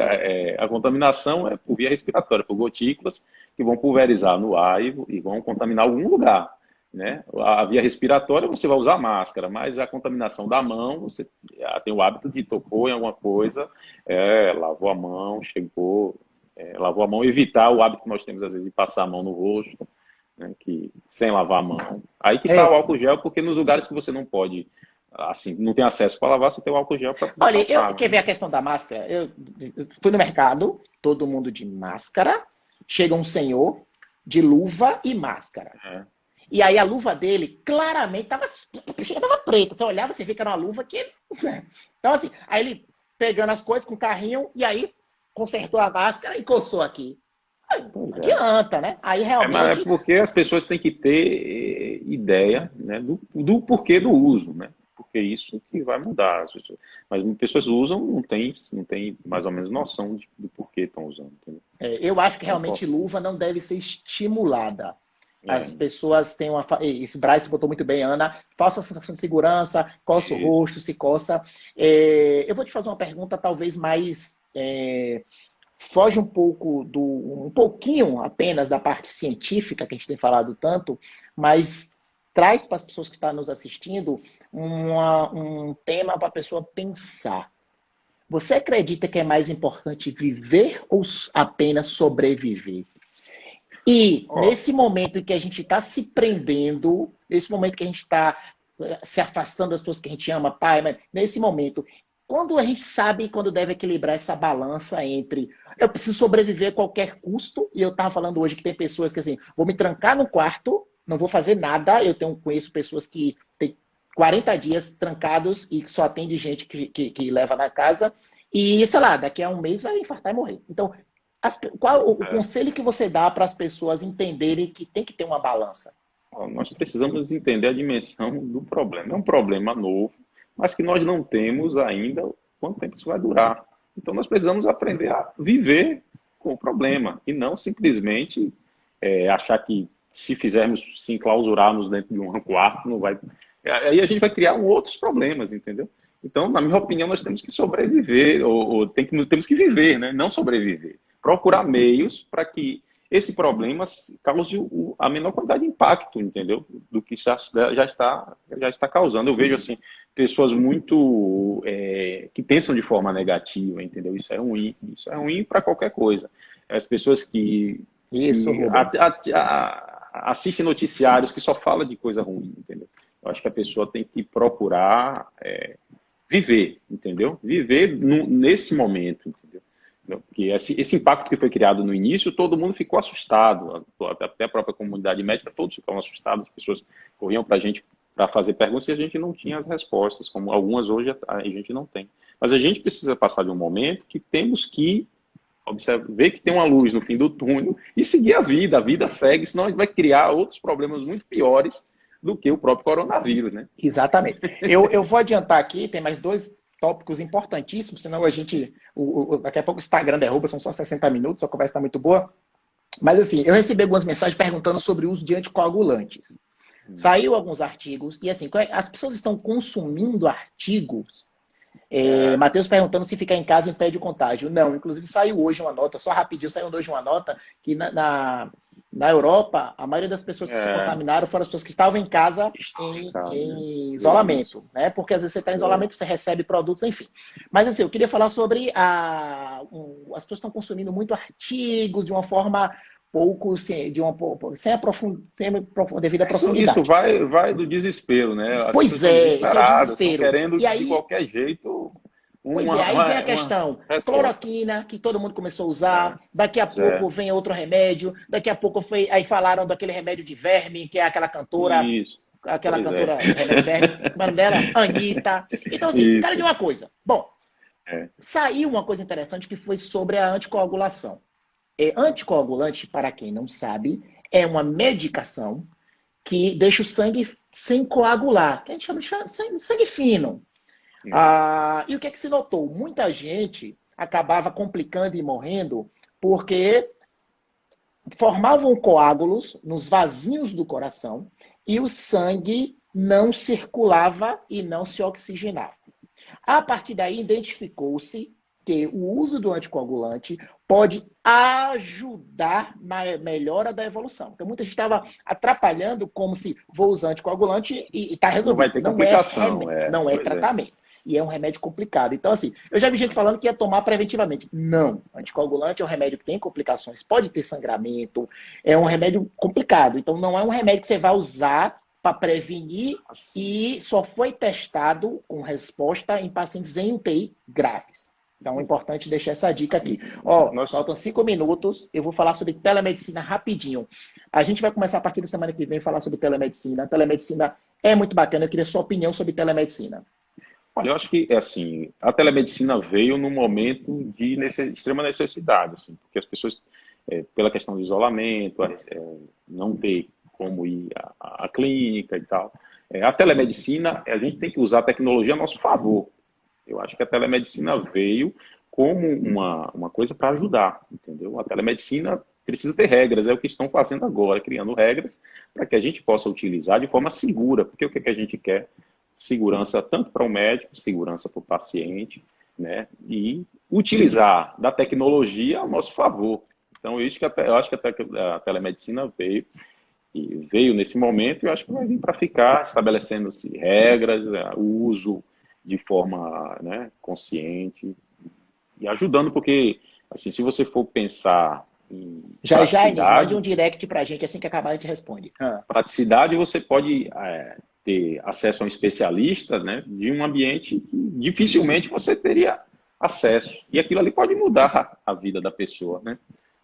a contaminação é por via respiratória, por gotículas que vão pulverizar no ar e vão contaminar algum lugar, né? A via respiratória você vai usar máscara, mas a contaminação da mão, você tem o hábito de tocou em alguma coisa, lavou a mão, chegou, lavou a mão, evitar o hábito que nós temos às vezes de passar a mão no rosto, né, que, sem lavar a mão. Aí que está o É, álcool gel, porque nos lugares que você não pode, assim, não tem acesso para lavar, você tem o álcool gel para poder olha, passar, quer né? ver a questão da máscara? Eu fui no mercado, todo mundo de máscara. Chega um senhor de luva e máscara. É. E aí a luva dele claramente tava preta. Você olhava, você vê que era uma luva que. Então, assim, aí ele pegando as coisas com o carrinho e aí consertou a máscara e coçou aqui. Aí, não Pois é. adianta, né? Aí Mas é realmente. porque as pessoas têm que ter ideia, né, do porquê do uso, né? Porque isso que vai mudar. Mas pessoas usam, não tem mais ou menos noção do porquê estão usando. Entendeu? Eu acho que Então, realmente luva não deve ser estimulada. As é, pessoas têm uma. Esse Braz botou muito bem, Ana. Falsa sensação de segurança, coça o isso. rosto, se coça. Eu vou te fazer uma pergunta talvez mais. Foge um pouco um pouquinho apenas da parte científica que a gente tem falado tanto, mas traz para as pessoas que estão nos assistindo um tema para a pessoa pensar. Você acredita que é mais importante viver ou apenas sobreviver? E Ó, nesse momento em que a gente está se prendendo, nesse momento que a gente está se afastando das pessoas que a gente ama, pai, mas nesse momento, quando a gente sabe quando deve equilibrar essa balança entre eu preciso sobreviver a qualquer custo, e eu estava falando hoje que tem pessoas que assim, vou me trancar no quarto, não vou fazer nada, conheço pessoas que têm 40 dias trancados e que só atende gente que leva na casa, e sei lá, daqui a um mês vai infartar e morrer. Então, qual o é, conselho que você dá para as pessoas entenderem que tem que ter uma balança? nós precisamos entender a dimensão do problema. É um problema novo, mas que nós não temos ainda quanto tempo isso vai durar. Então nós precisamos aprender a viver com o problema e não simplesmente achar que se fizermos, se enclausurarmos dentro de um quarto, não vai. Aí a gente vai criar outros problemas, entendeu? Então, na minha opinião, nós temos que sobreviver, ou temos que viver, né? Não sobreviver. Procurar meios para que esse problema cause a menor quantidade de impacto, entendeu? Do que já está causando. Eu vejo, assim, pessoas muito que pensam de forma negativa, entendeu? Isso é ruim para qualquer coisa. As pessoas Isso, que Rubem. assistem noticiários que só falam de coisa ruim, entendeu? Eu acho que a pessoa tem que procurar viver, entendeu? Viver nesse momento, entendeu? Porque esse impacto que foi criado no início, todo mundo ficou assustado, até a própria comunidade médica, todos ficaram assustados, as pessoas corriam para a gente para fazer perguntas e a gente não tinha as respostas, como algumas hoje a gente não tem. Mas a gente precisa passar de um momento que temos que ver que tem uma luz no fim do túnel e seguir a vida segue, senão a gente vai criar outros problemas muito piores do que o próprio coronavírus, né? Exatamente. Eu vou adiantar aqui, tem mais dois tópicos importantíssimos, senão a gente. Daqui a pouco o Instagram derruba, são só 60 minutos, a conversa está muito boa. Mas assim, eu recebi algumas mensagens perguntando sobre o uso de anticoagulantes. Saiu alguns artigos, e assim, as pessoas estão consumindo artigos. Matheus perguntando se ficar em casa impede o contágio. Não, inclusive saiu hoje uma nota, só rapidinho, saiu hoje uma nota que na Europa, a maioria das pessoas que se contaminaram foram as pessoas que estavam em casa em isolamento, né? Porque às vezes você está em isolamento, você recebe produtos, enfim. Mas assim, eu queria falar sobre as pessoas estão consumindo muito artigos de uma forma sem devida profundidade. Isso vai do desespero, né? As Pois pessoas estão esse é o desesperadas, estão desespero. querendo E aí, de qualquer jeito pois é, aí vem a questão. resposta. Cloroquina, que todo mundo começou a usar. Daqui a pouco vem outro remédio. Daqui a pouco aí falaram daquele remédio de verme, que é aquela cantora. Isso. Aquela Pois cantora, remédio de verme. O nome dela? Anitta. Então, assim, Isso. cara de uma coisa. Bom, saiu uma coisa interessante que foi sobre a anticoagulação. Anticoagulante, para quem não sabe, é uma medicação que deixa o sangue sem coagular, que a gente chama de sangue fino. E o que é que se notou? Muita gente acabava complicando e morrendo porque formavam coágulos nos vasinhos do coração e o sangue não circulava e não se oxigenava. A partir daí, identificou-se que o uso do anticoagulante pode ajudar na melhora da evolução. Então, muita gente estava atrapalhando como se vou usar anticoagulante e está resolvido. Não vai ter complicação. Não é tratamento. E é um remédio complicado. Então, assim, eu já vi gente falando que ia tomar preventivamente. Não. Anticoagulante é um remédio que tem complicações, pode ter sangramento, é um remédio complicado. Então, não é um remédio que você vai usar para prevenir e só foi testado com resposta em pacientes em UTI graves. Então, é importante deixar essa dica aqui. Faltam 5 minutos, eu vou falar sobre telemedicina rapidinho. A gente vai começar a partir da semana que vem a falar sobre telemedicina. Telemedicina é muito bacana, eu queria sua opinião sobre telemedicina. Olha, eu acho que, assim, a telemedicina veio num momento de extrema necessidade, assim, porque as pessoas, pela questão do isolamento, não ter como ir à clínica e tal. A telemedicina, a gente tem que usar a tecnologia a nosso favor. Eu acho que a telemedicina veio como uma coisa para ajudar, entendeu? A telemedicina precisa ter regras, é o que estão fazendo agora, criando regras para que a gente possa utilizar de forma segura, porque o que a gente quer? Segurança tanto para o médico, segurança para o paciente, né? E utilizar da tecnologia a nosso favor. Então, eu acho que a telemedicina veio nesse momento e eu acho que vai vir para ficar, estabelecendo-se regras, o uso de forma, né, consciente e ajudando, porque, assim, se você for pensar em Inês, mande um direct para a gente, assim que acabar a gente responde. Praticidade, você pode ter acesso a um especialista, né, de um ambiente que dificilmente você teria acesso. E aquilo ali pode mudar a vida da pessoa, né?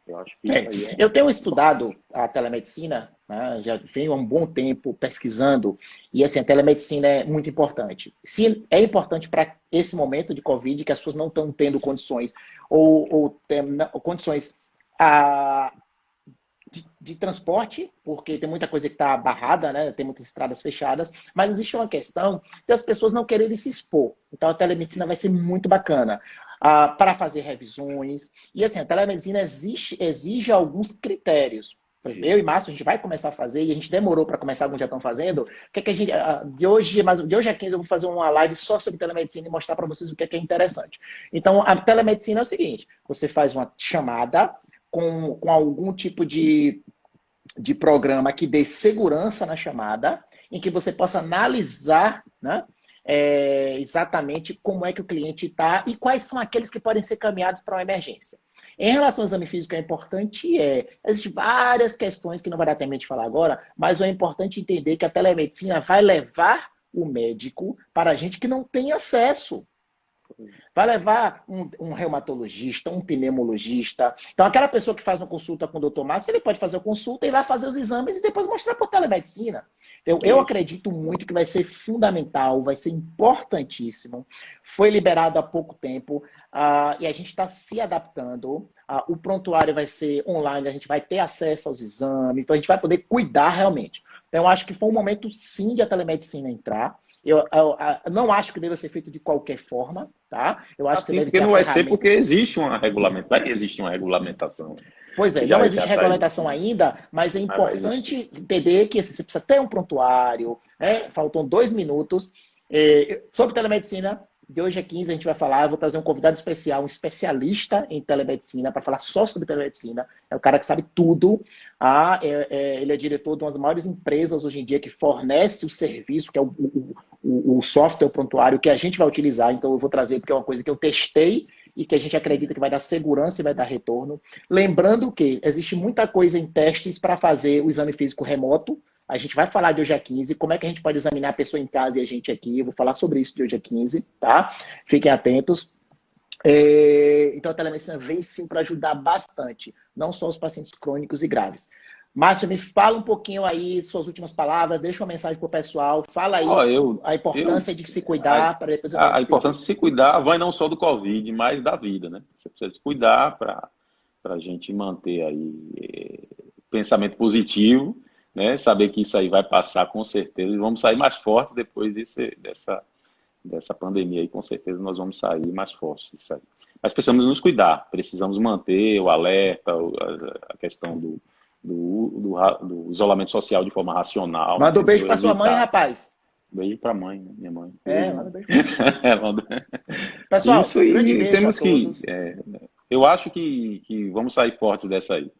Eu acho que eu tenho estudado a telemedicina, né, já venho há um bom tempo pesquisando, e assim, a telemedicina é muito importante. Se é importante para esse momento de Covid, que as pessoas não estão tendo condições, ou condições de transporte, porque tem muita coisa que está barrada, né? Tem muitas estradas fechadas, mas existe uma questão das pessoas não quererem se expor. Então a telemedicina vai ser muito bacana. Para fazer revisões. E assim, a telemedicina exige alguns critérios. Por exemplo, eu e Márcio, a gente vai começar a fazer, e a gente demorou para começar, alguns já estão fazendo. O que é que a gente, de hoje a 15 eu vou fazer uma live só sobre telemedicina e mostrar para vocês o que é interessante. Então, a telemedicina é o seguinte, você faz uma chamada com algum tipo de programa que dê segurança na chamada, em que você possa analisar, né, exatamente como é que o cliente está e quais são aqueles que podem ser caminhados para uma emergência. Em relação ao exame físico, é importante, existem várias questões que não vai dar tempo de falar agora, mas é importante entender que a telemedicina vai levar o médico para a gente que não tem acesso. Vai levar um reumatologista, um pneumologista. Então, aquela pessoa que faz uma consulta com o Dr. Márcio, ele pode fazer a consulta e ir lá fazer os exames e depois mostrar por telemedicina. Então, eu acredito muito que vai ser fundamental, vai ser importantíssimo. Foi liberado há pouco tempo e a gente está se adaptando. O prontuário vai ser online, a gente vai ter acesso aos exames, então a gente vai poder cuidar realmente. Então, eu acho que foi um momento, sim, de a telemedicina entrar. Eu não acho que deva ser feito de qualquer forma, tá? Eu acho que deve porque não vai ser porque existe uma regulamentação. Vai existir uma regulamentação. Pois é, não existe regulamentação ainda, mas é importante entender que você precisa ter um prontuário, né? Faltam 2 minutos. Sobre telemedicina, de hoje a 15 a gente vai falar, eu vou trazer um convidado especial, um especialista em telemedicina, para falar só sobre telemedicina. É o cara que sabe tudo. Ele é diretor de uma das maiores empresas hoje em dia que fornece o serviço, que é o software, o prontuário, que a gente vai utilizar. Então eu vou trazer, porque é uma coisa que eu testei e que a gente acredita que vai dar segurança e vai dar retorno. Lembrando que existe muita coisa em testes para fazer o exame físico remoto. A gente vai falar de hoje a 15, como é que a gente pode examinar a pessoa em casa e a gente aqui. Eu vou falar sobre isso de hoje a 15, tá? Fiquem atentos. Então a telemedicina vem sim para ajudar bastante, não só os pacientes crônicos e graves. Márcio, me fala um pouquinho aí, suas últimas palavras, deixa uma mensagem para o pessoal, fala aí a importância de se cuidar para depois... A importância de se cuidar vai não só do Covid, mas da vida, né? Você precisa se cuidar para a gente manter aí pensamento positivo, né? Saber que isso aí vai passar com certeza e vamos sair mais fortes depois dessa pandemia aí, com certeza nós vamos sair mais fortes disso aí. Mas precisamos nos cuidar, precisamos manter o alerta, a questão do isolamento social de forma racional. Manda um beijo para sua mãe, rapaz. Beijo para a mãe, né? Minha mãe. Manda um beijo pra pessoal, isso, e grande beijo temos a todos. Eu acho que vamos sair fortes dessa aí.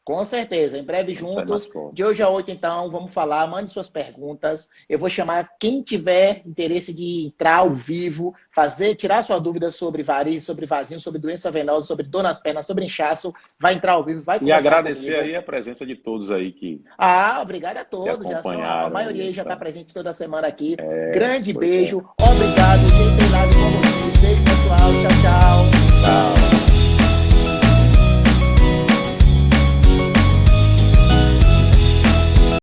Com certeza, em breve juntos. De hoje a 8, então, vamos falar. Mande suas perguntas. Eu vou chamar quem tiver interesse de entrar ao vivo, tirar sua dúvida sobre varizes, sobre vasinho, sobre doença venosa, sobre dor nas pernas, sobre inchaço. Vai entrar ao vivo, vai conversar E agradecer comigo. aí a presença de todos aí que... Obrigado a todos. A maioria já está presente toda semana aqui. Grande Pois beijo. Obrigado. Gente, live com vocês. Beijo, pessoal. Tchau.